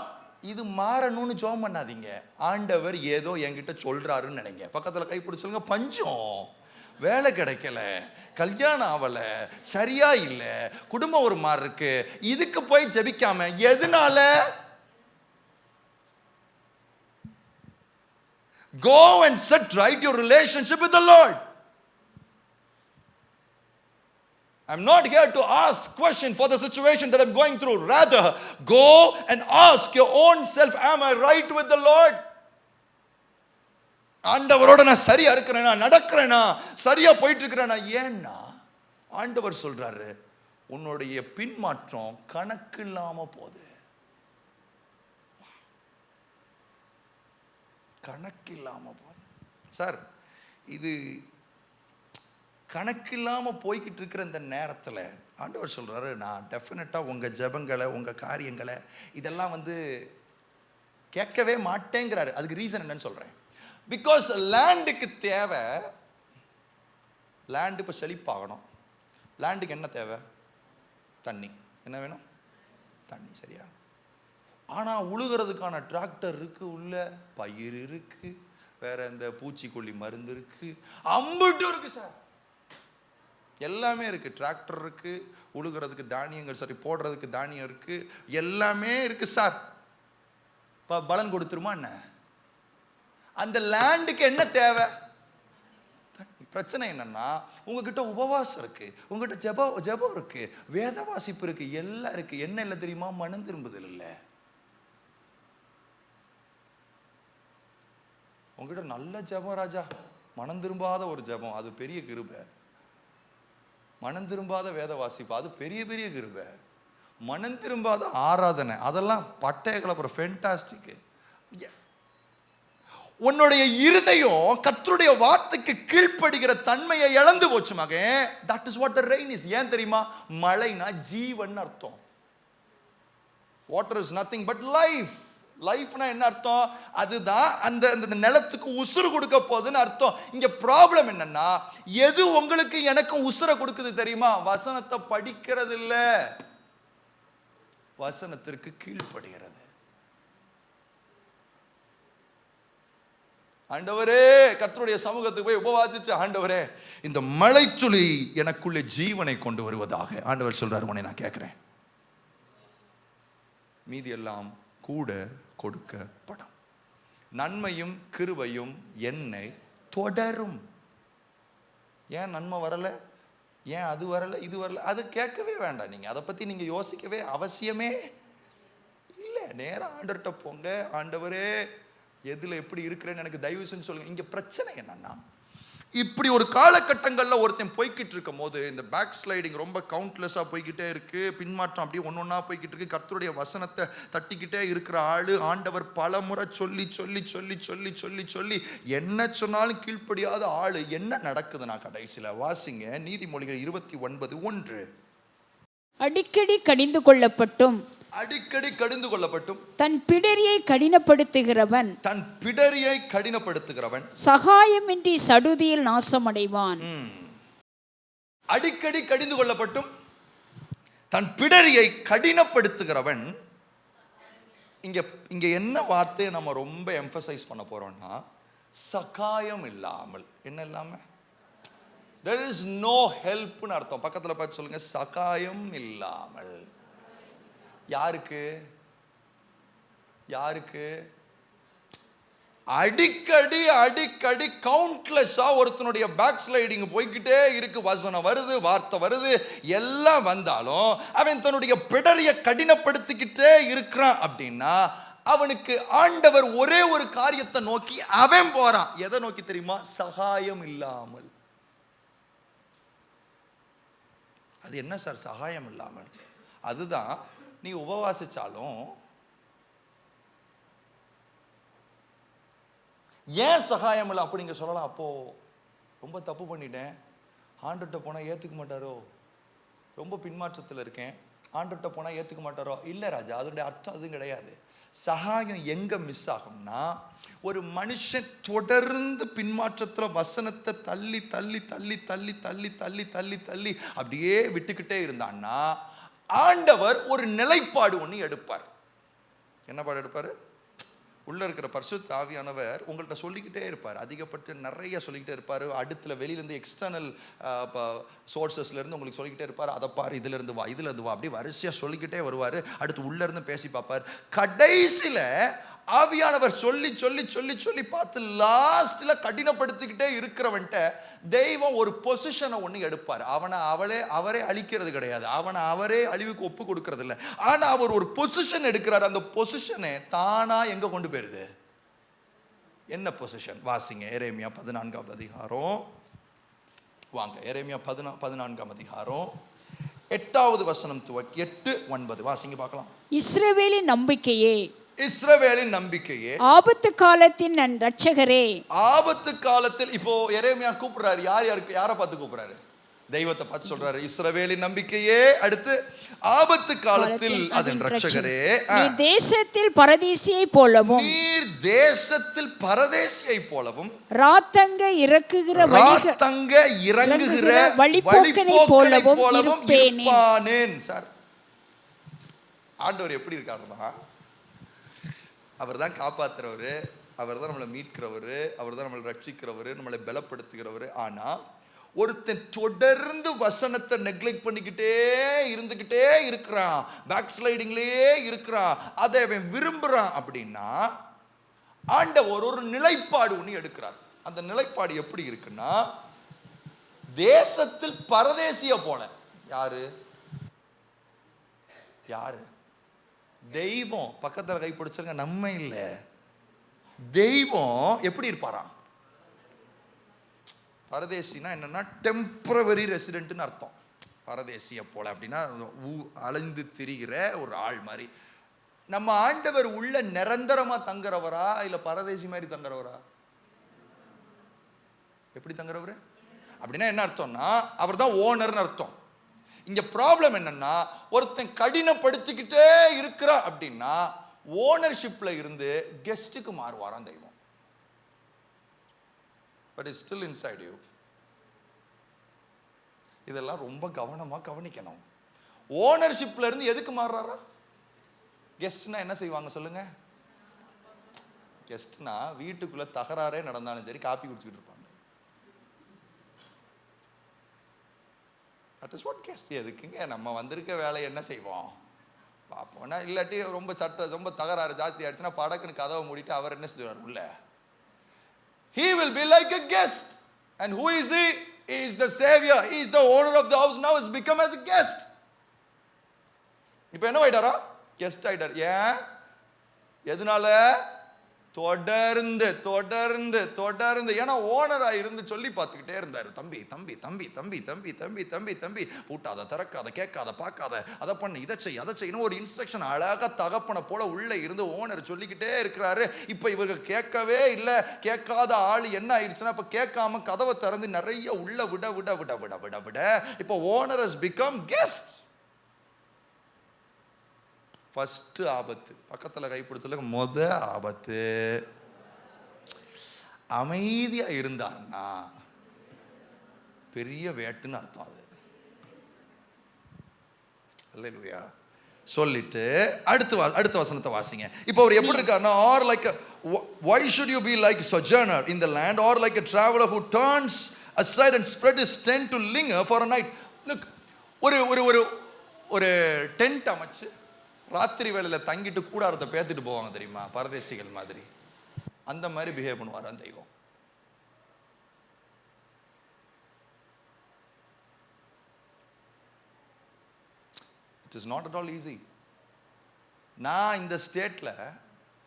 இது மாறணும்னு ஜெபம் பண்ணாதீங்க, ஆண்டவர் ஏதோ என்கிட்ட சொல்றாருன்னு நினைங்க. பக்கத்துல கைப்பிடிச்சு சொல்லுங்க, பஞ்சம், வேலை கிடைக்கல, கல்யாணம் ஆகல, சரியா இல்ல, குடும்பம் ஒரு மாதிரி இருக்கு, இதுக்கு போய் ஜெபிக்காம எதனால? Go and set right your relationship with the Lord. I'm not here to ask question for the situation that I'm going through. Rather, go and ask your own self, am I right with the Lord? ஆண்டவரோட நான் சரியா இருக்கிறேனா, நடக்கிறேனா, சரியா போயிட்டு இருக்கிறேனா. ஏன்னா ஆண்டவர் சொல்றாரு, உன்னுடைய பின்மாற்றம் கணக்கு இல்லாம போகுது. கணக்கு இல்லாம போகுது சார். இது கணக்கு இல்லாம போய்கிட்டு இருக்கிற இந்த நேரத்துல ஆண்டவர் சொல்றாரு, நான் டெஃபினட்டா உங்க ஜெபங்களை, உங்க காரியங்களை இதெல்லாம் கேட்கவே மாட்டேங்கிறாரு. அதுக்கு ரீசன் என்னன்னு சொல்றேன். பிகாஸ் லேண்டுக்கு தேவை, லேண்ட் இப்போ செழிப்பாகணும். லேண்டுக்கு என்ன தேவை? தண்ணி. என்ன வேணும்? தண்ணி. சரியா? ஆனா உழுகிறதுக்கான டிராக்டர் இருக்கு, உள்ள பயிர் இருக்கு, வேற இந்த பூச்சிக்கொல்லி மருந்து இருக்கு, அம்புட்டு இருக்கு சார். எல்லாமே இருக்கு. டிராக்டர் இருக்கு, உழுகிறதுக்கு தானியங்கள், சரி போடுறதுக்கு தானியம் இருக்கு, எல்லாமே இருக்கு சார். பலன் கொடுத்துருமா என்ன? அந்த லேண்டுக்கு என்ன தேவை? பிரச்சனை என்னன்னா, உங்ககிட்ட உபவாசம் இருக்கு, உங்ககிட்ட ஜெபம் இருக்கு, வேத வாசிப்பு இருக்கு, எல்லாம் இருக்கு. என்ன இல்லை தெரியுமா? மனம் திரும்புதல் இல்லை. உங்ககிட்ட நல்ல ஜெபம் ராஜா, மனம் திரும்பாத ஒரு ஜெபம், அது பெரிய கிருபை. மனம் திரும்பாத வேத வாசிப்பு, அது பெரிய பெரிய கிருபை. மனம் திரும்பாத ஆராதனை, அதெல்லாம் பட்டைய கலப்புறம் ஃபென்டாஸ்டிக். உன்னுடைய இருதயம் கர்த்தருடைய வார்த்தைக்கு கீழ்ப்படுகிற தன்மையை இழந்து போச்சு மகன். That is what the rain is. ஏன் தெரியுமா? மழைனா ஜீவன் அர்த்தம். Water is nothing but life. லைஃப்னா என்ன அர்த்தம்? அதுதான் அந்த நிலத்துக்கு உசுறு கொடுக்க போகுதுன்னு அர்த்தம். இங்க ப்ராப்ளம் என்னன்னா, எது உங்களுக்கு எனக்கு உசுரை கொடுக்குது தெரியுமா? வசனத்தை படிக்கிறது இல்ல, வசனத்திற்கு கீழ்ப்படுகிறது. ஆண்டவரே, கர்த்தருடைய சமூகத்துக்கு போய் உபவாசிச்சு, ஆண்டவரே இந்த மழைத்துளி எனக்குள்ளே ஜீவனை கொண்டு வருவதாக. ஆண்டவர் சொல்றாரு, உன்னை நான் கேட்கிறேன், மீதி எல்லாம் கூட கொடுக்கப்படும். நன்மையும் கிருபையும் என்னை தொடரும். ஏன் நன்மை வரல, ஏன் அது வரல, இது வரல, அது கேட்கவே வேண்டாம். நீங்க அதை பத்தி நீங்க யோசிக்கவே அவசியமே இல்லை. நேரம் ஆண்டவர்கிட்ட போங்க. ஆண்டவரே, எதுல எப்படி இருக்கிறேன்னு எனக்கு தயவு செஞ்சு சொல்லுங்க. இங்க பிரச்சனை என்னன்னா, இப்படி ஒரு காலகட்டங்களில் ஒருத்தன் போய்கிட்டு இருக்கும் போது இந்த பேக் ஸ்லைடிங் ரொம்ப கவுண்ட்லெஸ்ஸாக போய்கிட்டே இருக்கு, பின்மாற்றம் அப்படியே ஒன்னொன்னா போய்கிட்டு இருக்கு. கர்த்தருடைய வசனத்தை தட்டிக்கிட்டே இருக்கிற ஆளு ஆண்டவர் பல முறை சொல்லி சொல்லி சொல்லி சொல்லி சொல்லி சொல்லி என்ன சொன்னாலும் கீழ்ப்படியாத ஆளு. என்ன நடக்குதுன்னா கடைசியில் வாசிங்க, நீதிமொழிகள் 29:1. அடிக்கடி கடிந்து கொள்ளப்பட்டும், அடிக்கடி கடிந்து கொள்ளப்பட்டும், தன் பிடரியை கடினப்படுத்துகிறவன் சகாயமின்றி சடுதியில் நாசமடைவான். அடிக்கடி கடிந்து கொள்ளப்பட்டும் தன் பிடரியை கடினப்படுத்துகிறவன். இங்க என்ன வார்த்தையை நம்ம ரொம்ப எம்பசைஸ் பண்ண போறோம்னா, சகாயம் இல்லாமல். என்ன இல்லாம? there is no help னு அர்த்தம். பக்கத்துல பார்த்து சொல்லுங்க, சகாயம் இல்லாமல். யாருக்கு? யாருக்கு? அடிக்கடி அடிக்கடி கவுண்ட்லெஸ்ஸா ஒருத்தனுடைய பேக் ஸ்லைடிங் போய்கிட்டே இருக்கு. வசனம் வருது, வார்த்தை வருது, எல்லாம் வந்தாலும் அவன் தன்னுடைய பிடரிய கடினப்படுத்திக்கிட்டே இருக்கிறான் அப்படின்னா, அவனுக்கு ஆண்டவர் ஒரே ஒரு காரியத்தை நோக்கி அவன் போறான். எதை நோக்கி தெரியுமா? சகாயம் இல்லாமல். அது என்ன சார் சகாயம் இல்லாமல்? அதுதான், நீ உபவாசிச்சாலும் ஏன் சகாயம் இல்லை அப்படிங்க சொல்லலாம். அப்போ ரொம்ப தப்பு பண்ணிட்டேன், ஆண்டவர்கிட்ட போனால் ஏற்றுக்க மாட்டாரோ, ரொம்ப பின்மாற்றத்தில் இருக்கேன், ஆண்டவர்கிட்ட போனால் ஏற்றுக்க மாட்டாரோ. இல்லை ராஜா, அதோடைய அர்த்தம் அதுவும் கிடையாது. சகாயம் எங்க மிஸ் ஆகும்னா, ஒரு மனுஷன் தொடர்ந்து பின்மாற்றத்தில் வசனத்தை தள்ளி தள்ளி தள்ளி தள்ளி தள்ளி தள்ளி தள்ளி தள்ளி அப்படியே விட்டுக்கிட்டே இருந்தான்னா, ஆண்டவர் ஒரு நிலைப்பாடு ஒன்று எடுப்பார். என்ன பாடு எடுப்பார்? உள்ள இருக்கிற பரிசுத்த ஆவியானவர் உங்கள்கிட்ட சொல்லிக்கிட்டே இருப்பார். அதிகப்பட்டு நிறைய சொல்லிக்கிட்டே இருப்பார். அடுத்துல வெளியிலேருந்து எக்ஸ்டர்னல் சோர்சஸ்லேருந்து உங்களுக்கு சொல்லிக்கிட்டே இருப்பார். அதை பாரு, இதுலேருந்து வா, இதுலேருந்து வா, அப்படி வரிசையாக சொல்லிக்கிட்டே வருவார். அடுத்து உள்ளேருந்து பேசி பார்ப்பார். கடைசியில் ஆவியானவர் சொல்லி சொல்லி சொல்லி சொல்லி பார்த்து லாஸ்ட்டில் கடினப்படுத்திக்கிட்டே இருக்கிறவன்ட்ட தெய்வம் ஒரு பொசிஷனை ஒன்று எடுப்பார். அவரே அழிக்கிறது கிடையாது, அவரே அழிவுக்கு ஒப்பு கொடுக்கறது இல்லை. ஆனால் அவர் ஒரு பொசிஷன் எடுக்கிறார். அந்த பொசிஷனை தானா எங்கே கொண்டு போயிருது? என்ன பொசிஷன்? வாசிங்க எரேமியா 14வது அதிகாரம். வாங்க எரேமியா 14ஆம் அதிகாரம் 8வது வசனம் துவக்கி 8-9 வாசிங்க பார்க்கலாம். இஸ்ரவேலின் நம்பிக்கையே, இஸ்ரவேலின் நம்பிக்கையே, ஆபத்து காலத்தின் நன் ரட்சகரே. ஆபத்து காலத்தில் இப்போ எரேமியா கூப்பிடுறாரு. யாரை பார்த்து கூப்பிடுறாரு? தெய்வத்தை பார்த்து சொல்றாரு. இஸ்ரவேலின் நம்பிக்கையே, அடுத்து ஆபத்து காலத்தில் அதன் ரட்சகரே. நீர் தேசத்தில் பரதேசியை போலவும், நீர் தேசத்தில் பரதேசியை போலவும், ராத்தங்க இறங்குகிற வழிப்போக்கனை போலவும் இருப்பேனேன். சார், ஆண்டவர் எப்படி இருக்காருன்னா, அவர் தான் காப்பாத்துறவரு, அவர் தான் நம்மளை மீட்கிறவரு, அவர் தான் நம்மளை ரட்சிக்கிறவரு, நம்மளை பலப்படுத்துகிறவரு. ஆனா ஒருத்தன் தொடர்ந்து வசனத்தை நெக்லெக்ட் பண்ணிக்கிட்டே இருந்துகிட்டே இருக்கிறான், பேக் ஸ்லைடிங்லயே இருக்கிறான், அதை அவன் விரும்புறான் அப்படின்னா ஆண்டவர் ஒரு நிலைப்பாடு ஒன்று எடுக்கிறார். அந்த நிலைப்பாடு எப்படி இருக்குன்னா, தேசத்தில் பரதேசிய போல. யாரு யாரு? தெய்வம். பக்கத்துல கைப்பிடிச்சிருங்க, நம்ம இல்ல. தெய்வம் எப்படி இருப்பாராம்? பரதேசினா என்னன்னா டெம்பரவரி ரெசிடென்ட்னு அர்த்தம். பரதேசிய போல அப்படின்னா அலைந்து திரிகிற ஒரு ஆள் மாதிரி. நம்ம ஆண்டவர் உள்ள நிரந்தரமா தங்குறவரா இல்ல பரதேசி மாதிரி தங்குறவரா? எப்படி தங்குறவரு அப்படின்னா என்ன அர்த்தம்னா, அவர் தான் ஓனர்னு அர்த்தம். இங்க ப்ராப்ளம் என்னன்னா, ஒருத்தன் கடினப்படுத்திக்கிட்டே இருக்கிறா அப்படின்னா ஓனர்ஷிப்ல இருந்து கெஸ்டுக்கு மாறுவாராம் தெய்வம். But it's still inside you. இதெல்லாம் ரொம்ப கவனமா கவனிக்கணும். ஓனர்ஷிப்ல இருந்து எதுக்கு மாறுறாரா? கெஸ்ட்னா என்ன செய்வாங்க சொல்லுங்க? கெஸ்ட்னா வீட்டுக்குள்ள தகராறே நடந்தாலும் சரி காப்பி குடிச்சிட்டு இருப்பாங்க. That is what guest. எதுக்குங்க நம்ம வந்திருக்க வேலையை என்ன செய்வோம் பார்ப்போம்னா, இல்லாட்டி ரொம்ப தகராறு ஜாஸ்தி ஆயிடுச்சுன்னா படக்குன்னு கதவை மூடிட்டு அவர் என்ன செய்வார் உள்ள? He will be like a guest. And who is he? He is the savior. He is the owner of the house. Now has become as a guest. இப்போ என்ன ஆயிட்டாரா? கெஸ்ட் ஆயிட்டார். ஏன்? எதனால? தொடர்ந்து தொடர்ந்து தொடர்ந்து. ஏன்னா ஓனரா இருந்து சொல்லி பார்த்துக்கிட்டே இருந்தாரு. தம்பி தம்பி தம்பி தம்பி தம்பி தம்பி தம்பி தம்பி பூட்டாத, திறக்காத, கேட்காத, பார்க்காத, அதை பண்ணு, இதை செய்யணும் ஒரு இன்ஸ்ட்ரக்ஷன் அழகா தகப்பனை போல உள்ள இருந்து ஓனர் சொல்லிக்கிட்டே இருக்கிறாரு. இப்ப இவங்க கேட்கவே இல்லை. கேட்காத ஆள் என்ன ஆயிடுச்சுன்னா, இப்ப கேட்காம கதவை திறந்து நிறைய உள்ள விட விட விட விட விட விட இப்ப owner has become guest. First ஆபத்து. பக்கத்துல கைப்பிடிச்சல ஆபத்து. அமைதியா இருந்தார்னா பெரிய வேட்டுன்னு அர்த்தம். அது அல்லேலூயா. சொல்லிட்டு அடுத்த வசனத்தை வாசிங்க. இப்போ அவர் எப்படி இருக்காருன்னா, are like why should you be like sojourner in the land, or like a traveler who turns aside and spread his tent to linger for a night. Look, ஒரு டென்ட் அமைச்சு ராத்திரி வேளையில தங்கிட்டு கூடாரத்தை பேத்துட்டு போவாங்க தெரியுமா, பரதேசிகள் மாதிரி. அந்த மாதிரி பிஹேவ் பண்ணுவாராம் தெய்வம். It is not at all easy. நான் இந்த ஸ்டேட்ல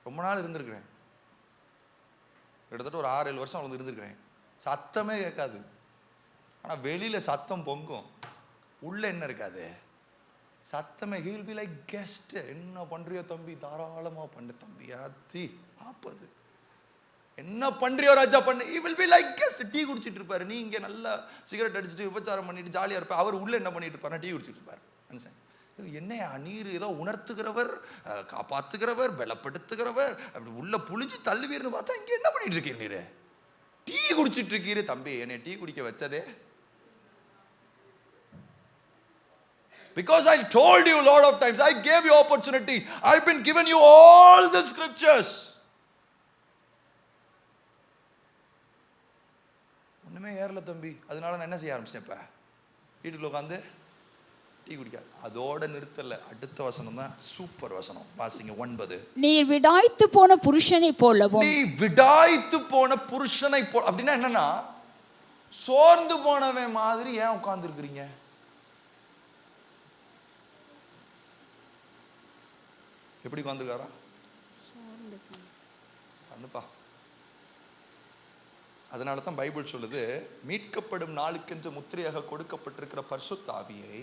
ரொம்ப நாள் இருந்திருக்கிறேன். கிட்டத்தட்ட ஒரு 6-7 வருஷம் வந்து இருந்திருக்கிறேன். சத்தமே கேட்காது. ஆனா வெளியில சத்தம் பொங்கும், உள்ள என்ன இருக்காது? சத்தமே. he will be like guest. என்ன பண்றியோ தம்பி, தாராளமா பண்ணு தம்பி, ஆத்தி ஆப்பது என்ன பண்றியோ ராஜா பண்ணு. he will be like guest. Tea குடிச்சிட்டு இருப்பாரு. நீ இங்க நல்லா சிகரெட் அடிச்சுட்டு விபச்சாரம் பண்ணிட்டு ஜாலியா இருப்ப. அவர் உள்ள என்ன பண்ணிட்டு இருப்பாரு? டீ குடிச்சிட்டு இருப்பாரு. மனுஷன் என்னையா நீர் ஏதோ உணர்த்துகிறவர், காப்பாத்துகிறவர், பலப்படுத்துகிறவர், அப்படி உள்ள புளிஞ்சு தள்ளுவீர்னு பார்த்தா இங்க என்ன பண்ணிட்டு இருக்கீங்க? நீரு டீ குடிச்சிட்டு இருக்கீரு. தம்பி என்னை டீ குடிக்க வச்சதே because I told you a lot of times, I gave you opportunities, I've been given you all the scriptures. ஒண்ணுமே ஏறல தம்பி. அதனால நான் என்ன செய்ய ஆரம்பிச்சேன்? இப்ப வீட்டுக்குள்ள உட்காந்து டீ குடிக்க. அதோட நிறுத்தல. அடுத்த வசனம் தான் சூப்பர் வசனம். வாசிங்க 9. நீ விடாய்த்து போன புருஷனை போலவும். நீ விடாய்த்து போன புருஷனை போல அப்படின்னா என்னன்னா, சோர்ந்து போனவன் மாதிரி ஏன் உட்கார்ந்து இருக்கிறீங்க? எப்படி உட்கார்ந்துருக்காரா? வந்துப்பா அதனால தான் பைபிள் சொல்லுது, மீட்கப்படும் நாளுக்கென்று முத்திரையாக கொடுக்கப்பட்டிருக்கிற பரிசுத்த ஆவியை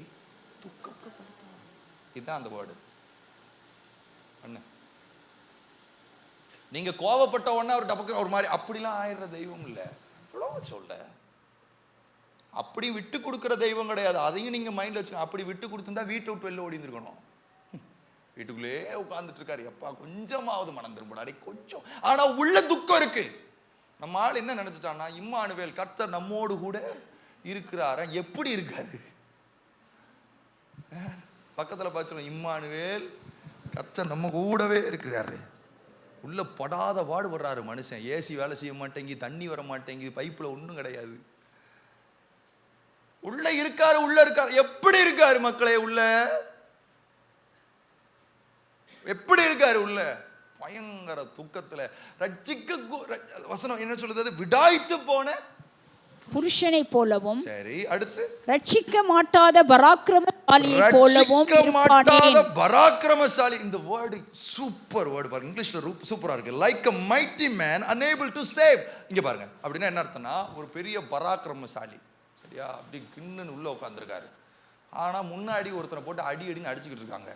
துக்கப்படுத்தாது. இதுதான் அந்த வேர்டு. நீங்க கோவப்பட்ட உடனே அவர் டபக்கு ஒரு மாதிரி அப்படிலாம் ஆயிடுற தெய்வம் இல்லை. இவ்வளவு சொல்ல, அப்படி விட்டு கொடுக்குற தெய்வம் கிடையாது. அதையும் நீங்க மைண்ட்ல வச்சுக்கோங்க. அப்படி விட்டு கொடுத்துருந்தா வீட்டை விட்டு வெளில ஓடி இருந்திருக்கணும். வீட்டுக்குள்ளே உட்கார்ந்துட்டு இருக்காரு, எப்பா கொஞ்சமாவது மனம் திரும்படாடி கொஞ்சம். ஆனா உள்ள துக்கம் இருக்கு. நம்ம ஆள் என்ன நினைச்சிட்டான்னா, இம்மானுவேல் கர்த்தர் நம்மோடு கூட இருக்கிறாரா? எப்படி இருக்காரு? பக்கத்துல பார்த்து, இம்மானுவேல் கர்த்தர் நம்ம கூடவே இருக்கிறாரு. உள்ள படாத பாடு வர்றாரு மனுஷன். ஏசி வேலை செய்ய மாட்டேங்கி, தண்ணி வர மாட்டேங்குது, பைப்புல ஒன்றும் கிடையாது. உள்ள இருக்காரு, உள்ள இருக்காரு. எப்படி இருக்காரு மக்களே? உள்ள எப்படி இருக்காரு? உள்ள பயங்கர துக்கத்துல. வசனம் என்ன சொல்றது? விடாய்த்து போன புருஷனை போலவும், சரி அடுத்து, ரட்சிக்க மாட்டாத பராக்கிரமசாலியை போலவும் பராக்கிரமசாலி. இந்த வேர்டு சூப்பர் வேர்டு பாருங்க. இங்கிலீஷ்ல சூப்பரா இருக்கு. Like a mighty man unable to save. இங்க பாருங்க, அப்படின்னா என்ன அர்த்தம்னா, ஒரு பெரிய பராக்கிரமசாலி, சரியா? அப்படி கிண்ணு உள்ள உட்காந்துருக்காரு. ஆனா முன்னாடி ஒருத்தனை போட்டு அடி அடின்னு அடிச்சுக்கிட்டு இருக்காங்க.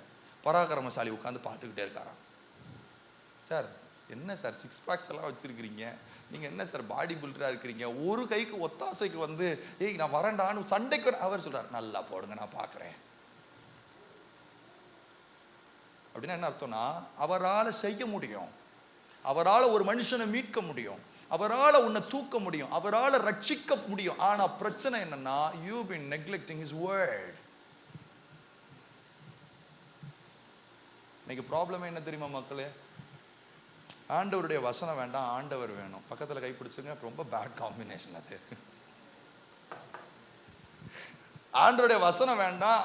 பராக்கிரமசாலி உட்காந்து பார்த்துக்கிட்டே இருக்காராம். சார் என்ன சார் 6 பேக்ஸ் எல்லாம் வச்சிருக்கிறீங்க, நீங்க என்ன சார் பாடி பில்டரா இருக்கிறீங்க, ஒரு கைக்கு ஒத்தாசைக்கு வந்து ஏய் நான் வரேன்டான்னு சண்டைக்கு அவர் சொல்றாரு, நல்லா போடுங்க நான் பார்க்குறேன். அப்படின்னா என்ன அர்த்தம்னா, அவரால் செய்ய முடியும், அவரால் ஒரு மனுஷனை மீட்க முடியும், அவரால் உன்னை தூக்க முடியும், அவரால் ரட்சிக்க முடியும். ஆனா பிரச்சனை என்னன்னா, you been neglecting his word. இன்னைக்கு ப்ராப்ளம் என்ன தெரியுமா மக்களே? ஆண்டவருடைய வசனம் வேண்டாம், ஆண்டவர் வேணும். பக்கத்துல கைப்பிடிச்சுங்க, ரொம்ப பேட் காம்பினேஷன் அது. ஆண்டவருடைய வசனம் வேண்டாம்,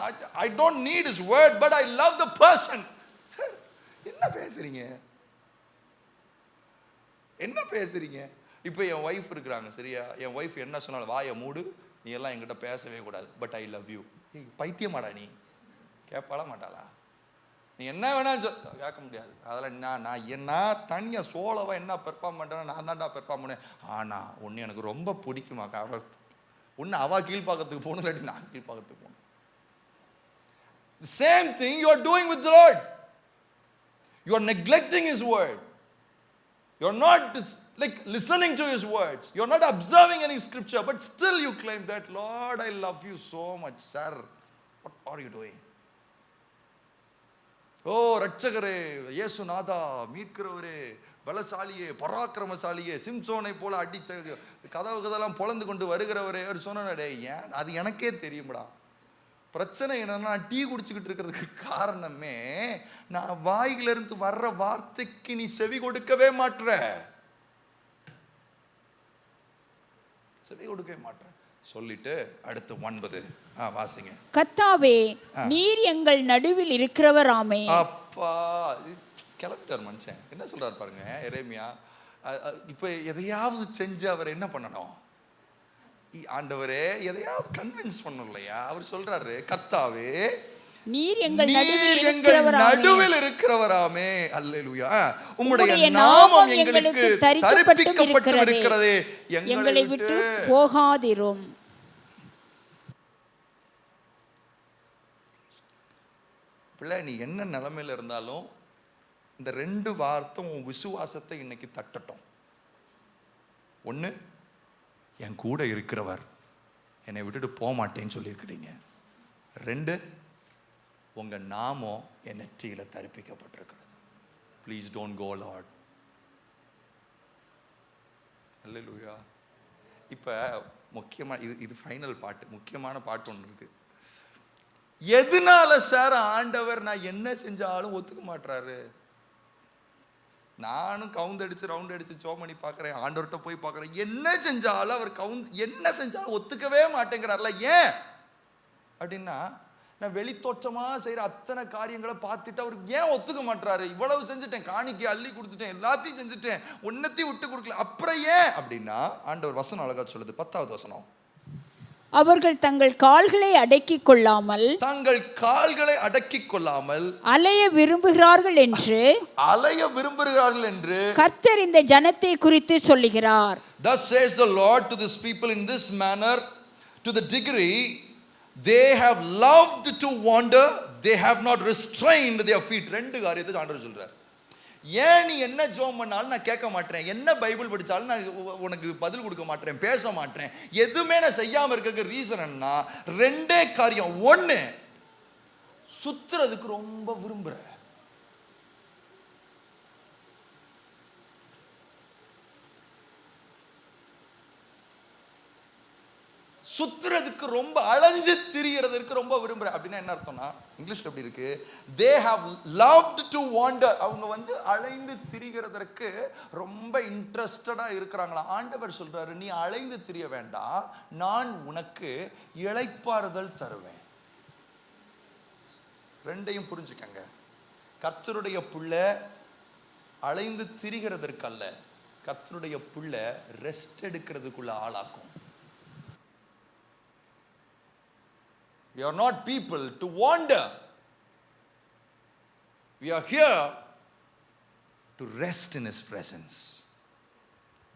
I don't need his word but I love the person. Sir என்ன பேசுறீங்க? என்ன பேசுறீங்க? இப்போ என் ஒய்ஃப் இருக்கிறாங்க, சரியா? என் ஒய்ஃப் என்ன சொன்னாலும், வாயை மூடு, நீ எல்லாம் என்கிட்ட பேசவே கூடாது, பட் ஐ லவ் யூ. பைத்தியமாடா நீ? கேட்பாளா மாட்டாளா? நீ என்ன வேணாலும் கேட்க முடியாது. அதெல்லாம் நான் என்ன தனியாக சோலவா என்ன பெர்ஃபார்ம் பண்ணுறேன், நான் தான்டா பெர்ஃபார்ம் பண்ணேன். ஆனால் ஒன்று எனக்கு ரொம்ப பிடிக்குமா, ஒன்று அவள் கீழ்பாக்கத்துக்கு போகணும், இல்லாட்டி நான் கீழ்பாக்கத்துக்கு போகணும். Same thing you are doing with the Lord. You are neglecting his word. You are not like listening to his words. You are not observing any scripture, but still you claim that, Lord, I love you so much. Sir, what are you doing? ஓ ரட்சகரே, இயேசுநாதா, மீட்கிறவரே, பலசாலியே, பராக்கிரமசாலியே, சிம்சோனை போல அடிச்ச கதவுகதெல்லாம் பொளந்து கொண்டு வருகிறவரே. அவர் சொன்னே, ஏன் அது எனக்கே தெரியும்டா. பிரச்சனை என்னன்னா, டீ குடிச்சுக்கிட்டு இருக்கிறதுக்கு காரணமே, நான் வாயிலிருந்து வர்ற வார்த்தைக்கு நீ செவி கொடுக்கவே மாட்ற, செவி கொடுக்கவே மாட்ற. சொல்லிட்டு அடுத்து 9 வாசிங்க. கர்த்தாவே, நீர் எங்கள் நடுவில் இருக்கிறவராமே. அப்பா கிளப்பிட்டார் மனுஷன். என்ன சொல்றாரு பாருங்க எரேமியா. இப்ப எதையாவது செஞ்சு அவர் என்ன பண்ணணும்? ஆண்டவரே எதையாவது கன்வின்ஸ் பண்ணணும் இல்லையா? அவர் சொல்றாரு, கர்த்தாவே நீர் எங்கள் நடுவில் இருக்கிறவராமே. அல்லேலூயா. உம்முடைய நாமம் எங்களுக்கு தரிப்பிக்கப்பட்டிருக்கிறதே, எங்களை விட்டு போகாதிரும். பிள்ளை, நீ என்ன நிலைமையில இருந்தாலும் இந்த 2 வார்த்தை உன் விசுவாசத்தை இன்னைக்கு தட்டட்டும். 1, என் கூட இருக்கிறவர், என்னை விட்டுட்டு போக மாட்டேன்னு சொல்லியிருக்கிறீங்க. 2, உங்க நாமம் என் நெற்றியில தரிப்பிக்கப்பட்டிருக்கிறது. Please don't go lord. Hallelujah. இப்ப முக்கியமா இது ஃபைனல் பாட்டு, முக்கியமான பாட்டு ஒன்று இருக்கு. எதனால சார் ஆண்டவர் நான் என்ன செஞ்சாலும் ஒத்துக்க மாட்டாரு? நானும் கவுந்தடிச்சு ரவுண்ட் அடிச்சு சோமணி பார்க்குறேன், ஆண்டவர்கிட்ட போய் பார்க்குறேன், என்ன செஞ்சாலும் அவர் என்ன செஞ்சாலும் ஒத்துக்கவே மாட்டேங்கிறார்ல. ஏன் அப்படின்னா, நான் வெளித்தோற்றமா செய்யற அத்தனை காரியங்களை பார்த்துட்டு அவருக்கு ஏன் ஒத்துக்க மாட்டாரு? இவ்வளவு செஞ்சுட்டேன், காணிக்கை அள்ளி கொடுத்துட்டேன், எல்லாத்தையும் செஞ்சுட்டேன், ஒன்னத்தையும் விட்டு கொடுக்கல, அப்புறம் ஏன் அப்படின்னா, ஆண்டவர் வசனம் அழகா சொல்லுது. 10வது வசனம். அவர்கள் தங்கள் கால்களை அடக்கிக் கொள்ளாமல் அலைய விரும்புகிறார்கள் என்று கர்த்தர் இந்த ஜனத்தை குறித்து சொல்லுகிறார். Thus says the Lord to this people in this manner, to the degree they have loved to wander, they have not restrained their feet. ரெண்டு காரியத்தை ஆண்டவர் சொல்றார். ஏன் நீ என்ன ஜெபம் பண்ணாலும் நான் கேட்க மாட்டேன், என்ன பைபிள் படிச்சாலும் நான் உனக்கு பதில் கொடுக்க மாட்டேன், பேச மாட்டேன், எதுவுமே நான் செய்யாம இருக்கிறதுக்கு ரீசன் என்ன? ரெண்டே காரியம். ஒண்ணு, சுத்துறதுக்கு ரொம்ப விரும்புற. சுத்துறதுக்கு ரொம்ப அலைஞ்சு திரியறதுக்கு ரொம்ப விரும்புற. அப்படின்னா என்ன அர்த்தம்னா, இங்கிலீஷ்ல எப்படி இருக்கு? they have loved to wander. அவங்க அலைந்து திரிகிறதற்கு ரொம்ப இன்ட்ரெஸ்டடா இருக்கிறாங்களா. ஆண்டவர் சொல்றாரு, நீ அலைந்து திரிய வேண்டாம், நான் உனக்கு இளைப்பாறுதல் தருவேன். ரெண்டையும் புரிஞ்சுக்கங்க. கர்த்தருடைய பிள்ளை அலைந்து திரிகிறதற்கு அல்ல, கர்த்தருடைய பிள்ளை rest எடுக்கிறதுக்குள்ள ஆளாக்கும். We are not people to wander. We are here to rest in His presence.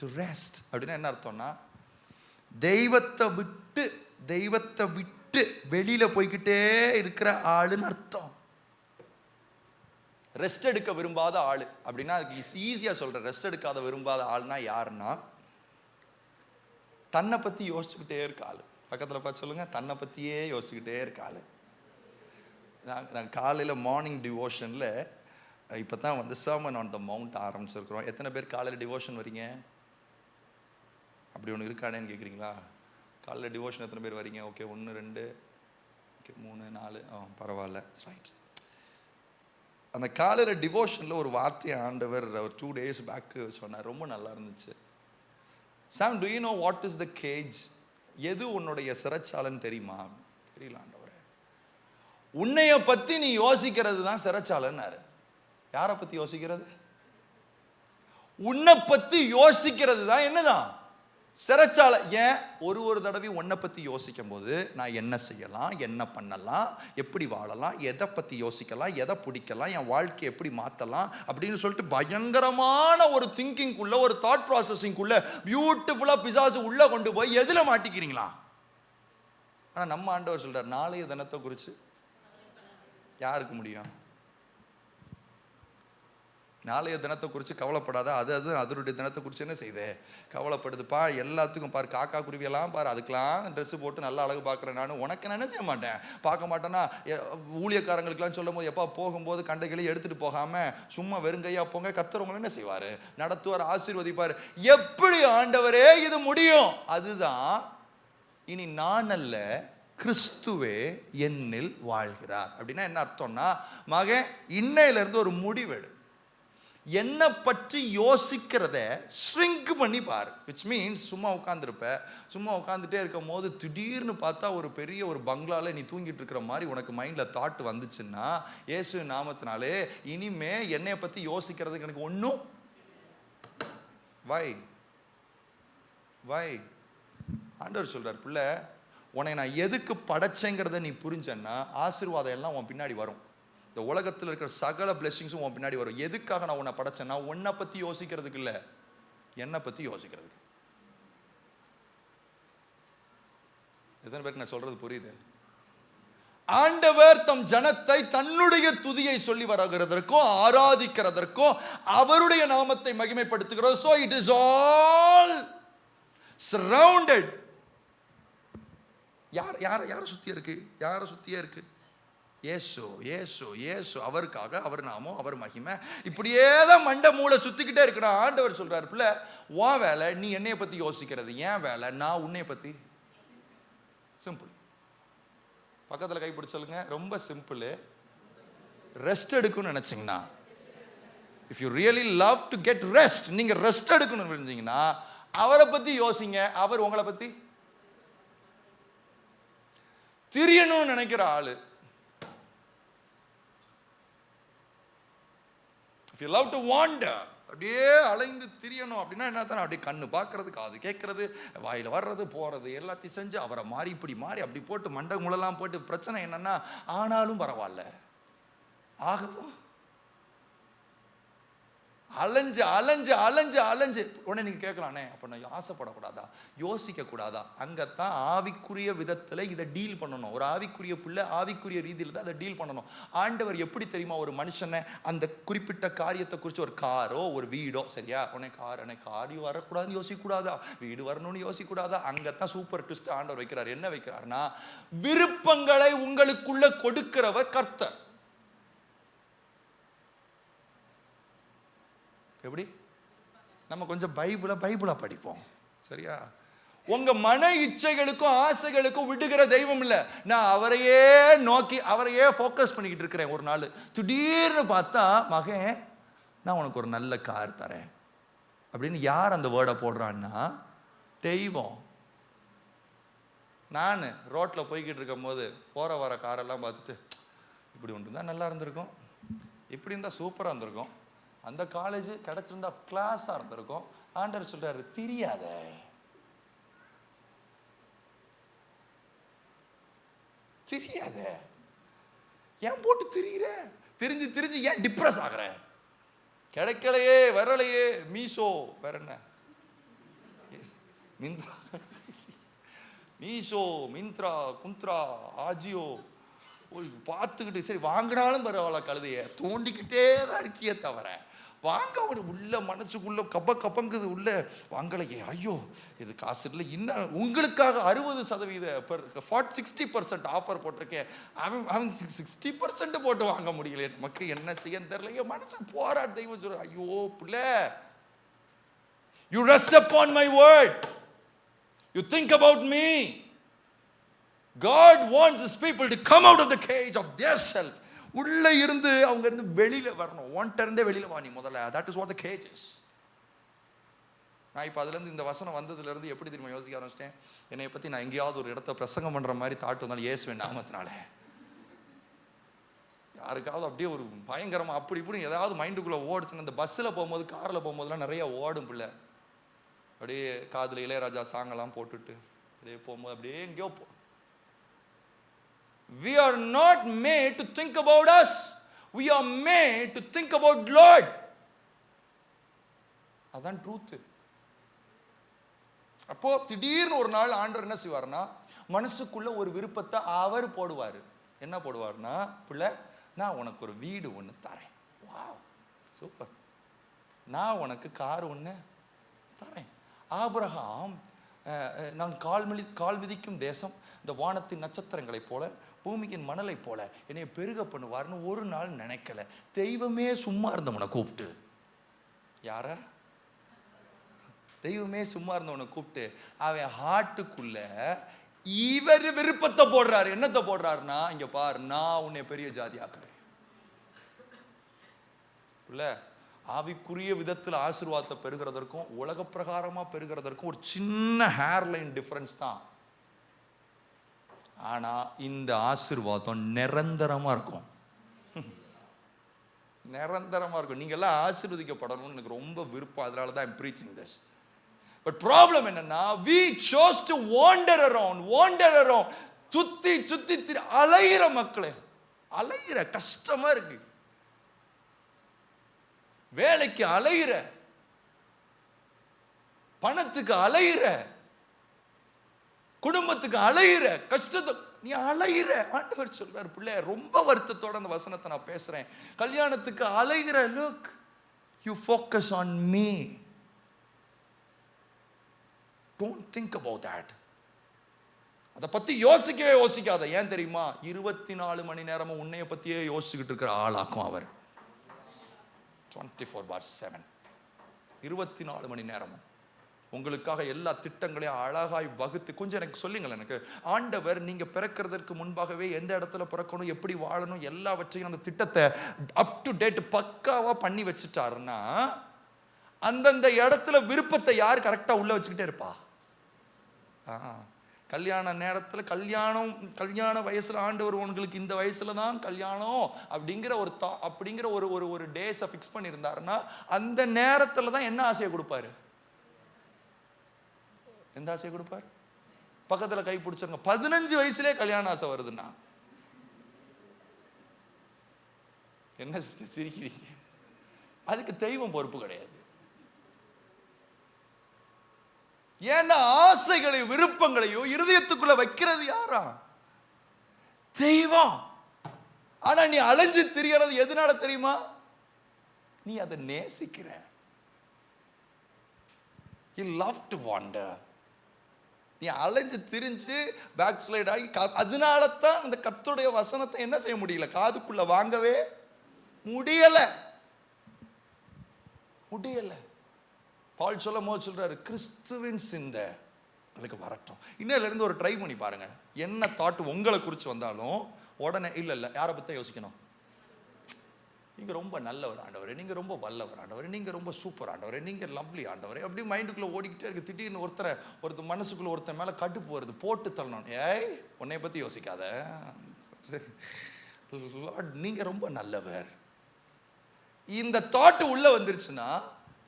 To rest. அப்படின்னா என்ன அர்த்தம்னா, தெய்வத்தை விட்டு வெளியில போய்கிட்டே இருக்கிற ஆளுன்னு அர்த்தம். ரெஸ்ட் எடுக்க விரும்பாத ஆளு அப்படின்னா, அதுக்கு ஈஸியா சொல்றேன். ரெஸ்ட் எடுக்காத விரும்பாத ஆள்னா யாருன்னா, தன்னை பத்தி யோசிச்சுக்கிட்டே இருக்க ஆளு. பக்கத்தில் பார்த்து சொல்லுங்க, தன்னை பற்றியே யோசிச்சுக்கிட்டே இருக்காள். நான் காலையில் மார்னிங் டிவோஷனில் இப்போ தான் சர்மன் ஆன் த மவுண்ட் ஆரம்பிச்சிருக்கிறோம். எத்தனை பேர் காலையில் டிவோஷன் வரீங்க? அப்படி ஒன்று இருக்கானேன்னு கேட்குறீங்களா? காலையில் டிவோஷன் எத்தனை பேர் வரீங்க? ஓகே, 1 2 ஓகே 3 4 பரவாயில்ல, ரைட். அந்த காலையில் டிவோஷனில் ஒரு வார்த்தையை ஆண்டவர் ஒரு 2 days பேக்கு சொன்னார், ரொம்ப நல்லா இருந்துச்சு. Sam, do you know what is the cage? எது உன்னுடைய சிறைச்சாலைன்னு தெரியுமா? தெரியல ஆண்டவரே. உன்னைய பத்தி நீ யோசிக்கிறது தான் சிறைச்சாலைன்னாரு. யாரை பத்தி யோசிக்கிறது? உன்னை பத்தி யோசிக்கிறது தான் என்னதான் சிறைச்சாலை. ஏன்? ஒரு தடவை உன்னை பத்தி யோசிக்கும் போது நான் என்ன செய்யலாம், என்ன பண்ணலாம், எப்படி வாழலாம், எதை பத்தி யோசிக்கலாம், எதை பிடிக்கலாம், என் வாழ்க்கையை எப்படி மாற்றலாம் அப்படின்னு சொல்லிட்டு பயங்கரமான ஒரு திங்கிங்குள்ள, ஒரு தாட் ப்ராசஸிங்குள்ள பியூட்டிஃபுல்லா பிசாசு உள்ள கொண்டு போய் எதுல மாட்டிக்கிறீங்களா? ஆனா நம்ம ஆண்டவர் சொல்றார், நாளைய தினத்தை குறித்து யாருக்கு முடியும்? நாளைய தினத்தை குறித்து கவலைப்படாத, அதனுடைய தினத்தை குறித்து என்ன செய்தே கவலைப்படுதுப்பா. எல்லாத்துக்கும் பாரு, காக்கா குருவியெல்லாம் பாரு, அதுக்கெல்லாம் ட்ரெஸ்ஸு போட்டு நல்லா அழகு பார்க்குறேன். நான் உனக்கு நான் என்ன செய்ய மாட்டேன், பார்க்க மாட்டேன்னா. ஊழியக்காரங்களுக்கெல்லாம் சொல்லும் போது, எப்பா போகும்போது கண்டைகளை எடுத்துகிட்டு போகாமல் சும்மா வெறுங்கையா போங்க, கர்த்தர் உங்களை என்ன செய்வார், நடத்துவார், ஆசீர்வதிப்பார். எப்படி ஆண்டவரே இது முடியும்? அதுதான், இனி நான் அல்ல, கிறிஸ்துவே என்னில் வாழ்கிறார். அப்படின்னா என்ன அர்த்தம்னா, மகன் இன்னையிலிருந்து ஒரு முடிவெடு. என்னை பற்றி யோசிக்கிறத ஷ்ரிங்க் பண்ணி பாரு. விச் மீன்ஸ், சும்மா உட்காந்துட்டே இருக்கும் போது திடீர்னு பார்த்தா ஒரு பெரிய ஒரு பங்களால நீ தூங்கிட்டு இருக்கிற மாதிரி உனக்கு மைண்டில் தாட் வந்துச்சுன்னா, இயேசு நாமத்தினாலே இனிமே என்னைய பற்றி யோசிக்கிறதுக்கு எனக்கு ஒன்றும் வை ஆண்டவர் சொல்றார், பிள்ளை உன்னை நான் எதுக்கு படைச்சேங்கிறத நீ புரிஞ்சன்னா ஆசீர்வாதம் எல்லாம் உன் பின்னாடி வரும். இந்த உலகத்தில் இருக்கிற சகல பிளெஸிங்ஸும் உன் பின்னாடி வரும். எதுக்காக நான் உன்னை படைச்சேன்னா, உன்னை பற்றி யோசிக்கிறதுக்கு இல்லை, என்னை பற்றி யோசிக்கிறதுக்கு. எத்தனை பேருக்கு நான் சொல்றது புரியுது? ஆண்டவர் தம் ஜனத்தை தன்னுடைய துதியை சொல்லி வருகிறதற்கும் ஆராதிக்கிறதற்கும் அவருடைய நாமத்தை மகிமைப்படுத்துகிறோம். So it is all surrounded. யார சுத்தியே இருக்கு? இயேசு அவருக்காக, அவர் நாமம், அவர் மகிமை, இப்படியே தான் மண்டை மூளை சுத்திக்கிட்டே இருக்கணும். ஆண்டவர் சொல்றாரு, பிள்ளை உன் வேலை நீ என்னைய பத்தி யோசிக்கிறது, ஏன் வேலை நான் உன்னைய பத்தி. சிம்பிள். பக்கத்துல கை பிடிச்சு சொல்லுங்க, ரொம்ப சிம்பிள். ரெஸ்ட் எடுக்கணும்னு நினைச்சீங்கன்னா, if you really love to get rest, நீங்க ரெஸ்ட் எடுக்கணும்னு நினைச்சீங்கன்னா அவரை பத்தி யோசிங்க. அவர் உங்களை பத்தி திரியணும்னு நினைக்கிற ஆளு. If you love to wander, அப்படியே அலைந்து திரியணும் அப்படின்னா என்ன தானே, அப்படியே கண்ணு பார்க்கறது, காது கேட்கறது, வாயில் வர்றது போகிறது எல்லாத்தையும் செஞ்சு அவரை மாறி இப்படி மாறி அப்படி போட்டு மண்டை முளெல்லாம் போட்டு, பிரச்சனை என்னன்னா ஆனாலும் பரவாயில்ல, ஆகவும் அலைஞ்சு அலைஞ்சு அலைஞ்சு அலைஞ்சு. உடனே நீங்க கேட்கலானே, அப்ப நான் ஆசைப்படக்கூடாதா, யோசிக்க கூடாதா? அங்கத்தான் ஆவிக்குரிய விதத்துல இதை டீல் பண்ணணும். ஒரு ஆவிக்குரிய பிள்ளை ஆவிக்குரிய ரீதியில தான் அதை டீல் பண்ணணும். ஆண்டவர் எப்படி தெரியுமா ஒரு மனுஷனை அந்த குறிப்பிட்ட காரியத்தை குறித்து, ஒரு காரோ ஒரு வீடோ, சரியா, உடனே கார் வரக்கூடாதுன்னு யோசிக்க கூடாதா, வீடு வரணும்னு யோசிக்க கூடாதா? அங்கத்தான் சூப்பர் ட்விஸ்ட் ஆண்டவர் வைக்கிறார். என்ன வைக்கிறார்னா, விருப்பங்களை உங்களுக்குள்ள கொடுக்கிறவர் கர்த்தர். எப்படி? நம்ம கொஞ்சம் பைபிளா படிப்போம், சரியா? உங்க மன இச்சைகளுக்கும் ஆசைகளுக்கும் விடுகிற தெய்வம் இல்ல. நான் அவரையே நோக்கி அவரையே ஃபோக்கஸ் பண்ணிக்கிட்டு இருக்கிறேன். ஒரு நாள் திடீர்னு பார்த்தா, மகன் நான் உனக்கு ஒரு நல்ல கார் தரேன் அப்படின்னு யார் அந்த வேர்டை போடுறான்னா, தெய்வம். நான் ரோட்ல போய்கிட்டு இருக்கும் போது போற வர காரெல்லாம் பார்த்துட்டு, இப்படி ஒன்று இருந்தா நல்லா இருந்திருக்கும், இப்படி இருந்தா சூப்பரா இருந்திருக்கும், அந்த காலேஜ் கிடைச்சிருந்தா கிளாஸா இருந்திருக்கும். ஆண்டவர் சொல்றாரு, தெரியாத தெரியாத, ஏன் போட்டு திரியிற, திரிஞ்சு திரிஞ்சு ஏன் டிப்ரெஸ் ஆகுற? கிடைக்கலையே வரலையே, மீஷோ வேற என்ன, மிந்த்ரா, மீஷோ, மிந்த்ரா, குந்த்ரா, ஆஜியோ பார்த்துக்கிட்டு சரி வாங்கினாலும் பரவாயில்ல, கழுதைய தோண்டிக்கிட்டே தான் இருக்கியே தவிர வாங்க ஒரு உள்ள மனசுக்குள்ள கப்பங்குது உள்ள வாங்கலையே, ஐயோ இது காசு இல்லை, இன்னும் உங்களுக்காக 60% 60% ஆஃபர் போட்டிருக்கேன், அவன் 60% போட்டு வாங்க முடியல, நமக்கு என்ன செய்ய தெரியல, மனசு போராட தெய்வம் சொல்ற, ஐயோ பிள்ளை, you rest upon my word, you think about me. God wants his people to come out of the cage of their self. உள்ள இருந்து அவங்க இருந்து வெளியில வரணும். ஒன்ட்ட இருந்தே வெளியில வா நீ முதல்ல. that is what the cage is. நான் இப்போ அதுலேருந்து இந்த வசனம் வந்ததுலேருந்து எப்படி திரும்ப யோசிக்க ஆரம்பிச்சிட்டேன், என்னை பற்றி நான் எங்கேயாவது ஒரு இடத்த பிரசங்கம் பண்ணுற மாதிரி தாட்டு வந்தாலும் இயேசுவின் நாமத்தினால யாருக்காவது அப்படியே ஒரு பயங்கரமாக அப்படி இப்படி ஏதாவது மைண்டுக்குள்ளே ஓடுச்சுன்னு, இந்த பஸ்ஸில் போகும்போது காரில் போகும்போதுலாம் நிறைய ஓடும் பிள்ளை, அப்படியே காதில் இளையராஜா சாங்கெல்லாம் போட்டுட்டு அப்படியே போகும்போது அப்படியே எங்கேயோ We are not made to think about us. We are made to think about Lord. அதான் ட்ரூத். அப்போ திடீர்னு ஒரு நாள் ஆண்டவர் என்ன செய்வார்னா, மனசுக்குள்ள ஒரு விருப்பத்தை அவர் போடுவார். என்ன போடுவார்னா, பிள்ளை நான் உனக்கு ஒரு வீடு ஒன்று தரேன், வாவ் சூப்பர், நான் உனக்கு கார் ஒன்று தரேன். ஆபிரகாம், நான் கால் மிதிக்கும் தேசம், இந்த வானத்தின் நட்சத்திரங்களைப் போல பூமியின் மணலை போல என்னை பெருக பண்ணுவார்னு ஒரு நாள் நினைக்கல. தெய்வமே சும்மா இருந்தவனை கூப்பிட்டு, யார தெய்வமே சும்மா இருந்தவனை கூப்பிட்டு அவன் ஹார்ட்டுக்குள்ள இவர் விருப்பத்தை போடுறாரு. என்னத்தை போடுறாருன்னா, இங்க பாரு நான் உன்னை பெரிய ஜாதி ஆக்குறேன். இல்ல ஆவிக்குரிய விதத்தில் ஆசீர்வாதத்தை பெறுகிறதற்கும் உலக பிரகாரமா பெறுகிறதற்கும் ஒரு சின்ன ஹேர்லைன் டிஃபரன்ஸ் தான். ஆனா இந்த ஆசீர்வாதம் நிரந்தரமா இருக்கும், நிரந்தரமா இருக்கும். நீங்க எல்லாம் ஆசீர்வதிக்கப்படணும்னு எனக்கு ரொம்ப விருப்பம், அதனால தான் I'm preaching this. But problem என்னன்னா, we chose to wander around, சுத்தி அலையிற மக்களே, அலையிற, கஷ்டமா இருக்கு, வேலைக்கு அலையிற, பணத்துக்கு அலையிற, குடும்பத்துக்கு அலையிற, கஷ்டத்தை நீ அலையிற. ஆண்டவர் சொல்றார், பிள்ளை ரொம்ப வருத்தத்தோட அந்த வசனத்தை நான் பேசுறேன், கல்யாணத்துக்கு அலையிற, look you focus on me, don't think about that. அதை பத்தி யோசிக்காத. ஏன் தெரியுமா, 24 மணி நேரமும் உன்னைய பத்தியே யோசிச்சுக்கிட்டு இருக்கிற ஆளாக்கும் அவர். 24/7 24 மணி நேரமும் உங்களுக்காக எல்லா திட்டங்களையும் அழகாய் வகுத்து. கொஞ்சம் எனக்கு சொல்லுங்களேன், எனக்கு ஆண்டவர் நீங்க பிறக்கிறதுக்கு முன்பாகவே எந்த இடத்துல பிறக்கணும், எப்படி வாழணும், எல்லாவற்றையும் அந்த திட்டத்தை அப் டு டேட் பக்காவா பண்ணி வச்சுட்டாருன்னா, அந்தந்த இடத்துல விருப்பத்தை யார் கரெக்டா உள்ள வச்சுக்கிட்டே இருப்பா? கல்யாண நேரத்தில் கல்யாண வயசுல ஆண்டவர் உங்களுக்கு இந்த வயசுல தான் கல்யாணம் அப்படிங்கிற ஒரு டேஸை ஃபிக்ஸ் பண்ணியிருந்தாருன்னா அந்த நேரத்தில் தான் என்ன ஆசையை கொடுப்பாரு? எந்த ஆசையை கொடுப்பாரு? பக்கத்துல கை பிடிச்சிருங்க. 15 வயசுலயே கல்யாண ஆசை வருதுன்னா என்ன சிஸ்டர் சிரிக்கிறீங்க? அதுக்கு தெய்வம் பொறுப்பு கிடையாது. ஏன்னா ஆசைகளையும் விருப்பங்களையும் இருதயத்துக்குள்ள வைக்கிறது யாரா? தெய்வம். ஆனா நீ அலைஞ்சு திரியறது எதனால தெரியுமா? நீ அதை நேசிக்கிற. You love to wander. நீ அலைஞ்சு திரிஞ்சு பேக் ஸ்லைட் ஆகி அதனால தான் அந்த கர்த்தருடைய வசனத்தை என்ன செய்ய முடியல? காதுக்குள்ள வாங்கவே முடியல. பால் சொல்லும் போது சொல்றாரு, கிறிஸ்துவின் சிந்தை உங்களுக்கு வரட்டும். இன்னையில இருந்து ஒரு ட்ரை பண்ணி பாருங்க. என்ன தாட் உங்களை குறித்து வந்தாலும் உடனே இல்ல யாரை பத்தி யோசிக்கணும்? நீங்க ரொம்ப நல்லவர் ஆண்டவரே, நீங்க ரொம்ப வல்லவர் ஆண்டவரே, நீங்க ரொம்ப சூப்பர் ஆண்டவரே, நீங்க லவ்லி ஆண்டவரே, அப்படி மைண்டுக்குள்ள ஓடிக்கிட்டே இருக்கு. திடீர்னு ஒருத்தர் மனசுக்குள்ள ஒருத்தர் மேல கடுப்பு வருது, போட்டு தள்ளணும். ஏய், உன்னை பத்தி யோசிக்காத, நீங்க ரொம்ப நல்லவர். இந்த தாட் உள்ள வந்துருச்சுன்னா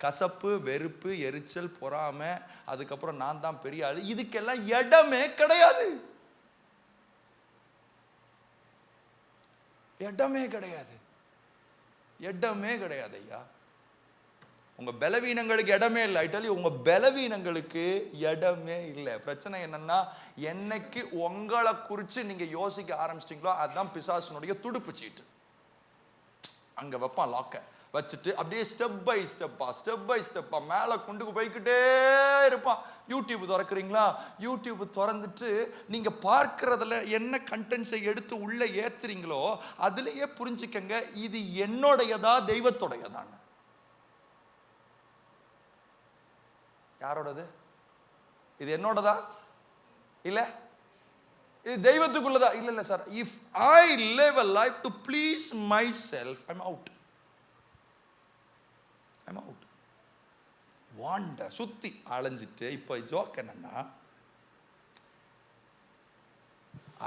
கசப்பு, வெறுப்பு, எரிச்சல், பொறாமை, அதுக்கப்புறம் நான் தான் பெரிய ஆளு, இதுக்கெல்லாம் இடமே கிடையாது. இடமே கிடையாது ஐயா. உங்க பலவீனங்களுக்கு இடமே இல்லை. ஐட்டாலி உங்க பலவீனங்களுக்கு இடமே இல்லை. பிரச்சனை என்னன்னா, என்னைக்கு உங்களை குறிச்சு நீங்க யோசிக்க ஆரம்பிச்சிட்டீங்களோ அதுதான் பிசாசுனுடைய துடுப்பு சீட்டு. அங்க வைப்பான் லாக்க வச்சுட்டு அப்படியே ஸ்டெப் பை ஸ்டெப்பா மேல கொண்டு போய்கிட்டே இருப்பான். யூடியூப் திறக்கிறீங்களா? யூடியூப் திறந்துட்டு நீங்க பார்க்கறதுல என்ன கண்டென்ட்ஸை எடுத்து உள்ள ஏத்துறீங்களோ அதுலயே புரிஞ்சுக்கங்க, இது என்னோடையதா தெய்வத்தோடையதான்? யாரோடது? இது என்னோடதா இல்ல இது தெய்வத்துக்குள்ளதா? இல்ல sir. If I live a life to please myself, I'm out. வாண்ட சுத்தி அலைஞ்சிட்டு, இப்ப ஜோக் என்னன்னா,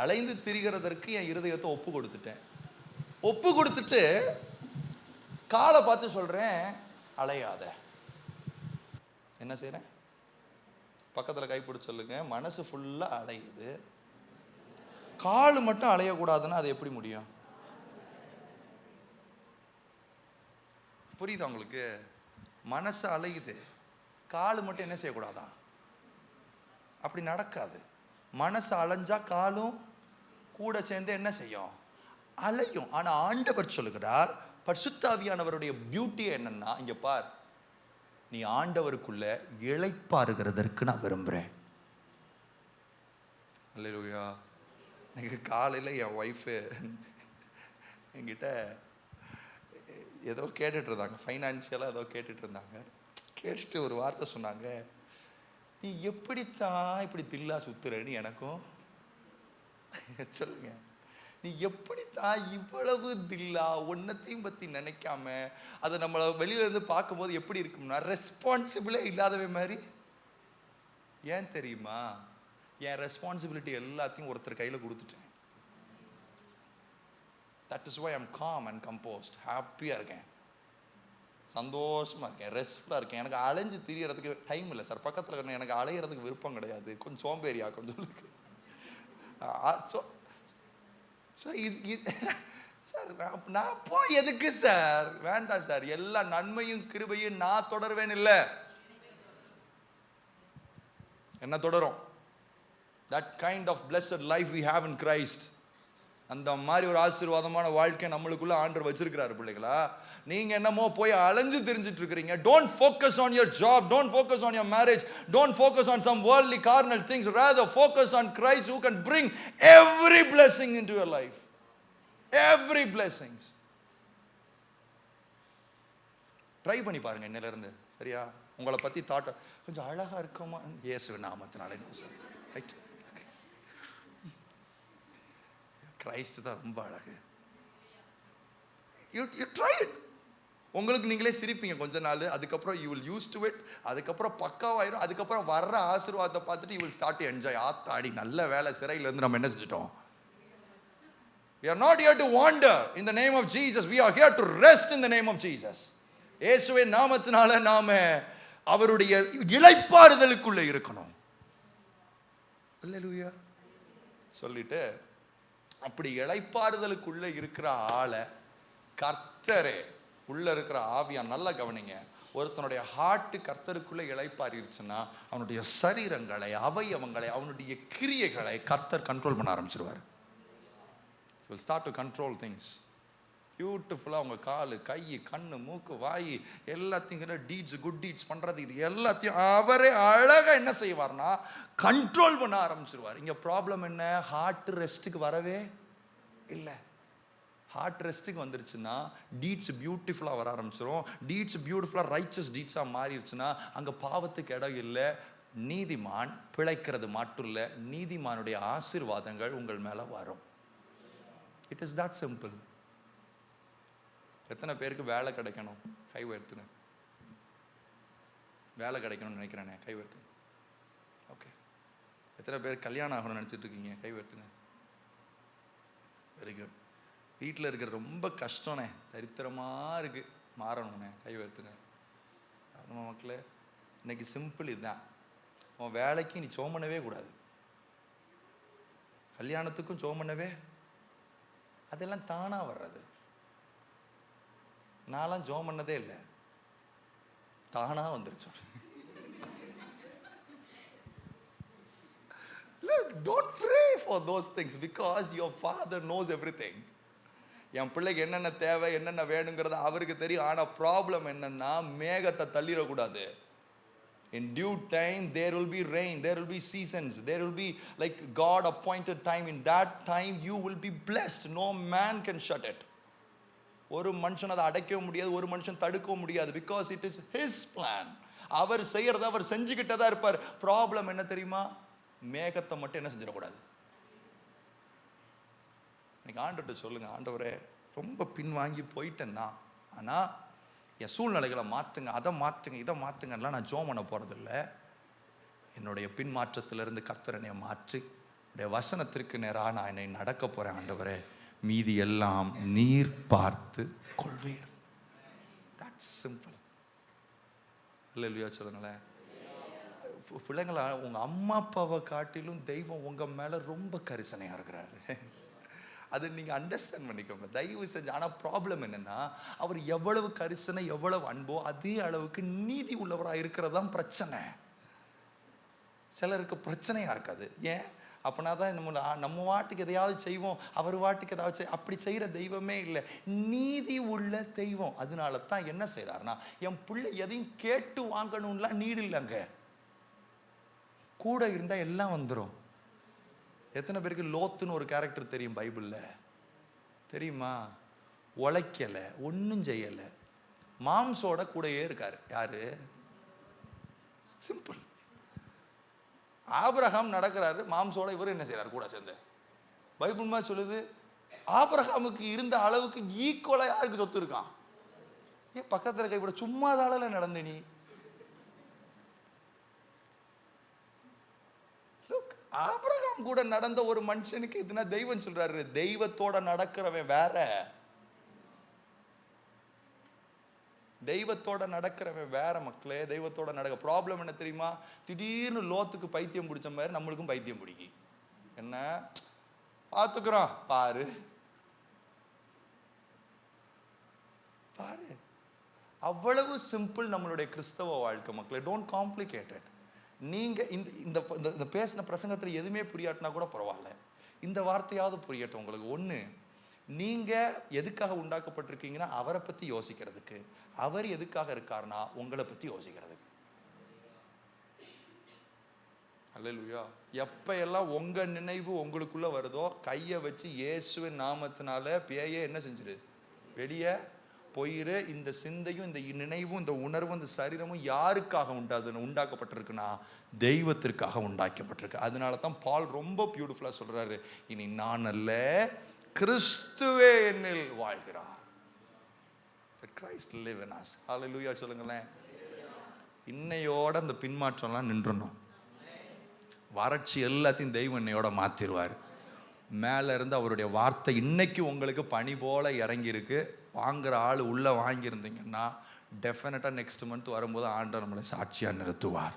அலைந்து திரிகிறதற்கு என் இருதயத்தை ஒப்பு கொடுத்துட்டு காலை பார்த்து சொல்றேன், அலையாத. என்ன செய்யறேன்? பக்கத்துல கைப்பிடிச்சு சொல்லுங்க. மனசு ஃபுல்லா அலையுது, காலு மட்டும் அலையக்கூடாதுன்னா அது எப்படி முடியும்? புரியுதா உங்களுக்கு? மனசு அலையுது, காலு மட்டும் என்ன செய்யக்கூடாதான்? அப்படி நடக்காது. மனசு அலைஞ்சா காலும் கூட சேர்ந்து என்ன செய்யும்? அலையும். ஆனா ஆண்டவர் சொல்லுகிறார், பரிசுத்த ஆவியானவருடைய பியூட்டி என்னன்னா, இங்க பார், நீ ஆண்டவருக்குள்ள இளைப்பாறுகிறதற்கு நான் விரும்புறேன். அல்லேலூயா. எனக்கு காலையில் என் ஒய்ஃபு என்கிட்ட ஏதோ கேட்டுட்டு இருந்தாங்க, ஃபைனான்ஷியலாக ஏதோ கேட்டுட்டு இருந்தாங்க. கேட்டுட்டு ஒரு வார்த்தை சொன்னாங்க, நீ எப்படித்தான் இப்படி தில்லா சுத்துறன்னு எனக்கும் சொல்லுங்க. நீ எப்படித்தான் இவ்வளவு தில்லா ஒன்னத்தையும் பற்றி நினைக்காம, அதை நம்மளை வெளியில இருந்து பார்க்கும்போது எப்படி இருக்கும்னா ரெஸ்பான்சிபிளே இல்லாதவே மாதிரி. ஏன் தெரியுமா? என் ரெஸ்பான்சிபிலிட்டி எல்லாத்தையும் ஒருத்தர் கையில் கொடுத்துட்டேன். That is why I'm calm and composed. ஹாப்பியாக இருக்கேன், சந்தோஷமாக இருக்கேன், ரெஸ்ட்ஃபுல்லாக இருக்கேன். எனக்கு அலைஞ்சு திரியறதுக்கு டைம் இல்லை சார். பக்கத்தில் எனக்கு அலையிறதுக்கு விருப்பம் கிடையாது. கொஞ்சம் சோம்பேறியா கொஞ்சம் இருக்கு. சார் நான் போய் எதுக்கு சார்? வேண்டாம் சார். எல்லா நன்மையும் கிருபையும் நான் தொடர்வேன். இல்லை, என்ன தொடரும்? That kind of blessed life we have in Christ. அந்த மாதிரி ஒரு ஆசீர்வாதமான வாழ்க்கை நம்மளுக்குள்ள ஆண்டவர் வச்சிருக்கிறாரு. பிள்ளைகளா, நீங்க என்னமோ போய் அலைஞ்சு தெரிஞ்சிட்டு இருக்கிறீங்க. Don't focus on your job, don't focus on your marriage, don't focus on some worldly carnal things, rather focus on Christ who can bring every blessing into your life. Every blessings. Try பண்ணி பாருங்க இன்னையில இருந்து. சரியா? உங்களை பத்தி தாட் கொஞ்சம் அழகா இருக்குமா? இயேசுவின் நாமத்தினாலே ரைட். கிரைஸ்ட் தான் ரொம்ப அழகு. You try it. உங்களுக்கு நீங்களே சிரிப்பீங்க கொஞ்ச நாள், அதுக்கப்புறம் you will use to it, அதுக்கப்புறம் பக்காவாயிரும். அதுக்கப்புறம் வர்ற ஆசீர்வாதத்தை பார்த்துட்டு you will start to enjoy. ஆத்தாடி நல்ல வேலை, சிறையிலேருந்து நம்ம என்ன செஞ்சிட்டோம். We are not here to wander in the name of Jesus. We are here to rest in the name of Jesus. இயேசுவின் நாமத்தினால நாம அவருடைய இளைப்பாறுதலுக்குள்ள இருக்கணும். அல்லேலூயா சொல்லிட்டு அப்படி இளைப்பாறுதலுக்குள்ள இருக்கிற ஆளை கர்த்தரே உள்ள இருக்கிற ஆவியா, நல்லா கவனிங்க, ஒருத்தனுடைய ஹார்ட் கர்த்தருக்குள்ள இளைப்பாறிடுச்சுன்னா அவனுடைய சரீரங்களை, அவயவங்களை, அவனுடைய கிரியைகளை கர்த்தர் கண்ட்ரோல் பண்ண ஆரம்பிச்சிருவார். He will start to control things. பியூட்டிஃபுல்லாக அவங்க காலு, கை, கண்ணு, மூக்கு, வாய் எல்லாத்தையும் டீட்ஸ், குட் டீட்ஸ் பண்ணுறது, இது எல்லாத்தையும் அவரே அழகாக என்ன செய்வார்னா கண்ட்ரோல் பண்ண ஆரம்பிச்சிருவார். இங்கே ப்ராப்ளம் என்ன? ஹார்ட் ரெஸ்ட்டுக்கு வரவே இல்லை. ஹார்ட் ரெஸ்ட்டுக்கு வந்துருச்சுன்னா டீட்ஸ் பியூட்டிஃபுல்லாக வர ஆரம்பிச்சிடும். டீட்ஸ் பியூட்டிஃபுல்லாக ரைச்சஸ் டீட்ஸாக மாறிடுச்சுன்னா அங்கே பாவத்துக்கு இடம் இல்லை. நீதிமான் பிழைக்கிறது மட்டும் இல்லை, நீதிமானுடைய ஆசீர்வாதங்கள் உங்கள் மேலே வரும். It is that simple. எத்தனை பேருக்கு வேலை கிடைக்கணும்? கை உயர்த்துங்க. வேலை கிடைக்கணும்னு நினைக்கிறேனே, கை உயர்த்துங்க. ஓகே. எத்தனை பேர் கல்யாணம் ஆகணும்னு நினச்சிட்டு இருக்கீங்க? கை உயர்த்துங்க. Very good. வீட்டில் இருக்கிற ரொம்ப கஷ்டம்னே, தரித்திரமாக இருக்குது, மாறணும்னே, கை உயர்த்துங்க. நம்ம மக்களே, இன்னைக்கு சிம்பிள் இதுதான். உன் வேலைக்கு நீ சோம் பண்ணவே கூடாது, கல்யாணத்துக்கும் சோம் பண்ணவே, அதெல்லாம் தானாக வர்றது. நான்லாம் ஜோம் பண்ணதே இல்லை, தானா வந்துருச்சு. Look, don't pray for those things because your father knows everything. என் பிள்ளைக்கு என்னென்ன தேவை, என்னென்ன வேணுங்கிறத அவருக்கு தெரியும். ஆனால் ப்ராப்ளம் என்னன்னா மேகத்தை தள்ளிடக்கூடாது. In due time there will be rain, there will be seasons, there will be like God appointed time. In that time you will be blessed. No man can shut it. ஒரு மனுஷன் அதை அடைக்கவும் முடியாது, ஒரு மனுஷன் தடுக்கவும் முடியாது. Because it is his plan. அவர் செய்யறத அவர் செஞ்சுக்கிட்டே தான் இருப்பார். ப்ராப்ளம் என்ன தெரியுமா? மேகத்தை மட்டும் என்ன செஞ்சிடக்கூடாது. இன்னைக்கு ஆண்டவர்கிட்ட சொல்லுங்க, ஆண்டவரே ரொம்ப பின்வாங்கி போயிட்டேன் தான், ஆனால் என் சூழ்நிலைகளை மாற்றுங்க, அதை மாற்றுங்க, இதை மாற்றுங்கலாம் நான் ஜோம் பண்ண போகிறதில்ல. என்னுடைய பின்மாற்றத்திலிருந்து கர்த்தர் என்னை மாற்றி என்னுடைய வசனத்திற்கு நேராக நான் என்னை நடக்க போகிறேன். ஆண்டவரே மீதி எல்லாம் நீர் பார்த்து கொள்வீர். That's simple. இல்லையா சொல்லுங்களேன். பிள்ளைங்களா, உங்கள் அம்மா அப்பாவை காட்டிலும் தெய்வம் உங்கள் மேலே ரொம்ப கரிசனையாக இருக்கிறாரு. அது நீங்கள் அண்டர்ஸ்டாண்ட் பண்ணிக்கோங்க தயவு செஞ்சு. ஆனால் ப்ராப்ளம் என்னென்னா, அவர் எவ்வளவு கரிசனை, எவ்வளவு அன்போ அதே அளவுக்கு நீதி உள்ளவராக இருக்கிறது தான் பிரச்சனை. சிலருக்கு பிரச்சனையாக இருக்காது. ஏன் அப்படின்னா தான் நம்ம வாட்டுக்கு எதையாவது செய்வோம், அவர் வாட்டுக்கு ஏதாவது அப்படி செய்கிற தெய்வமே இல்லை, நீதி உள்ள தெய்வம். அதனால தான் என்ன செய்கிறாருன்னா, என் பிள்ளை எதையும் கேட்டு வாங்கணும்லாம் நீடு இல்லைங்க, கூட இருந்தால் எல்லாம் வந்துடும். எத்தனை பேருக்கு லோத்துன்னு ஒரு கேரக்டர் தெரியும் பைபிளில்? தெரியுமா? உழைக்கலை, ஒன்றும் செய்யலை, மாம்சோட கூடயே இருக்காரு. யாரு? சிம்பிள். ஆபிரகாம் நடக்கிறாரு, மாம்சோட இவர் என்ன செய்யறாரு கூட சேர்ந்து? பைபிள் மாதிரி சொல்லுது, ஆபிரகாமுக்கு இருந்த அளவுக்கு ஈக்குவலா யாருக்கு சொத்து இருக்கான்? ஏன் பக்கத்துல கைப்பட சும்மா தாளல நடந்த நீ? ஆபிரகாம் கூட நடந்த ஒரு மனுஷனுக்கு இதுனா தெய்வம் சொல்றாரு, தெய்வத்தோட நடக்கிறவன் வேற, தெய்வத்தோட நடக்கிறவன் வேற மக்களே. தெய்வத்தோட நடக்க ப்ராப்ளம் என்ன தெரியுமா? திடீர்னு லோத்துக்கு பைத்தியம் பிடிச்ச மாதிரி நம்மளுக்கும் பைத்தியம் பிடிக்கி. என்ன பார்த்துக்கிறோம் பாரு பாரு. அவ்வளவு சிம்பிள் நம்மளுடைய கிறிஸ்தவ வாழ்க்கை மக்களே. Don't complicate it. நீங்க இந்த பேசின பிரசங்கத்தில் எதுவுமே புரியாட்டினா கூட பரவாயில்ல, இந்த வார்த்தையாவது புரியட்டும் உங்களுக்கு. ஒன்று, நீங்க எதுக்காக உண்டாக்கப்பட்டிருக்கீங்கன்னா அவரை பத்தி யோசிக்கிறதுக்கு, அவர் எதுக்காக இருக்காருன்னா உங்களை பத்தி யோசிக்கிறதுக்கு. அல்லேலூயா. எப்ப எல்லாம் உங்க நினைவு உங்களுக்குள்ள வருதோ கையை வச்சு இயேசுவின் நாமத்தினால பேயே என்ன செஞ்சிரு, வெளியே போயிரு. இந்த சிந்தையும் இந்த நினைவும் இந்த உணர்வும் இந்த சரீரமும் யாருக்காக உண்டாக்கப்பட்டிருக்குன்னா தெய்வத்திற்காக உண்டாக்கப்பட்டிருக்கு. அதனால தான் பால் ரொம்ப பியூட்டிஃபுல்லா சொல்றாரு, இனி நான் அல்ல கிறிஸ்துவே என்னில் வாழ்கிறார். Let Christ live in us. Hallelujah சொல்லுங்களேன். இன்னையோட அந்த பின்மாற்றம்லாம் நின்றணும். வறட்சி எல்லாத்தையும் தெய்வம் இன்னையோட மாத்திருவார். மேல இருந்து அவருடைய வார்த்தை இன்னைக்கு உங்களுக்கு பனி போல இறங்கி இருக்கு. வாங்குற ஆள் உள்ள வாங்கியிருந்தீங்கன்னா டெஃபினட்டா நெக்ஸ்ட் மந்த் வரும்போது ஆண்டவர் நம்மளை சாட்சியா நிறுத்துவார்.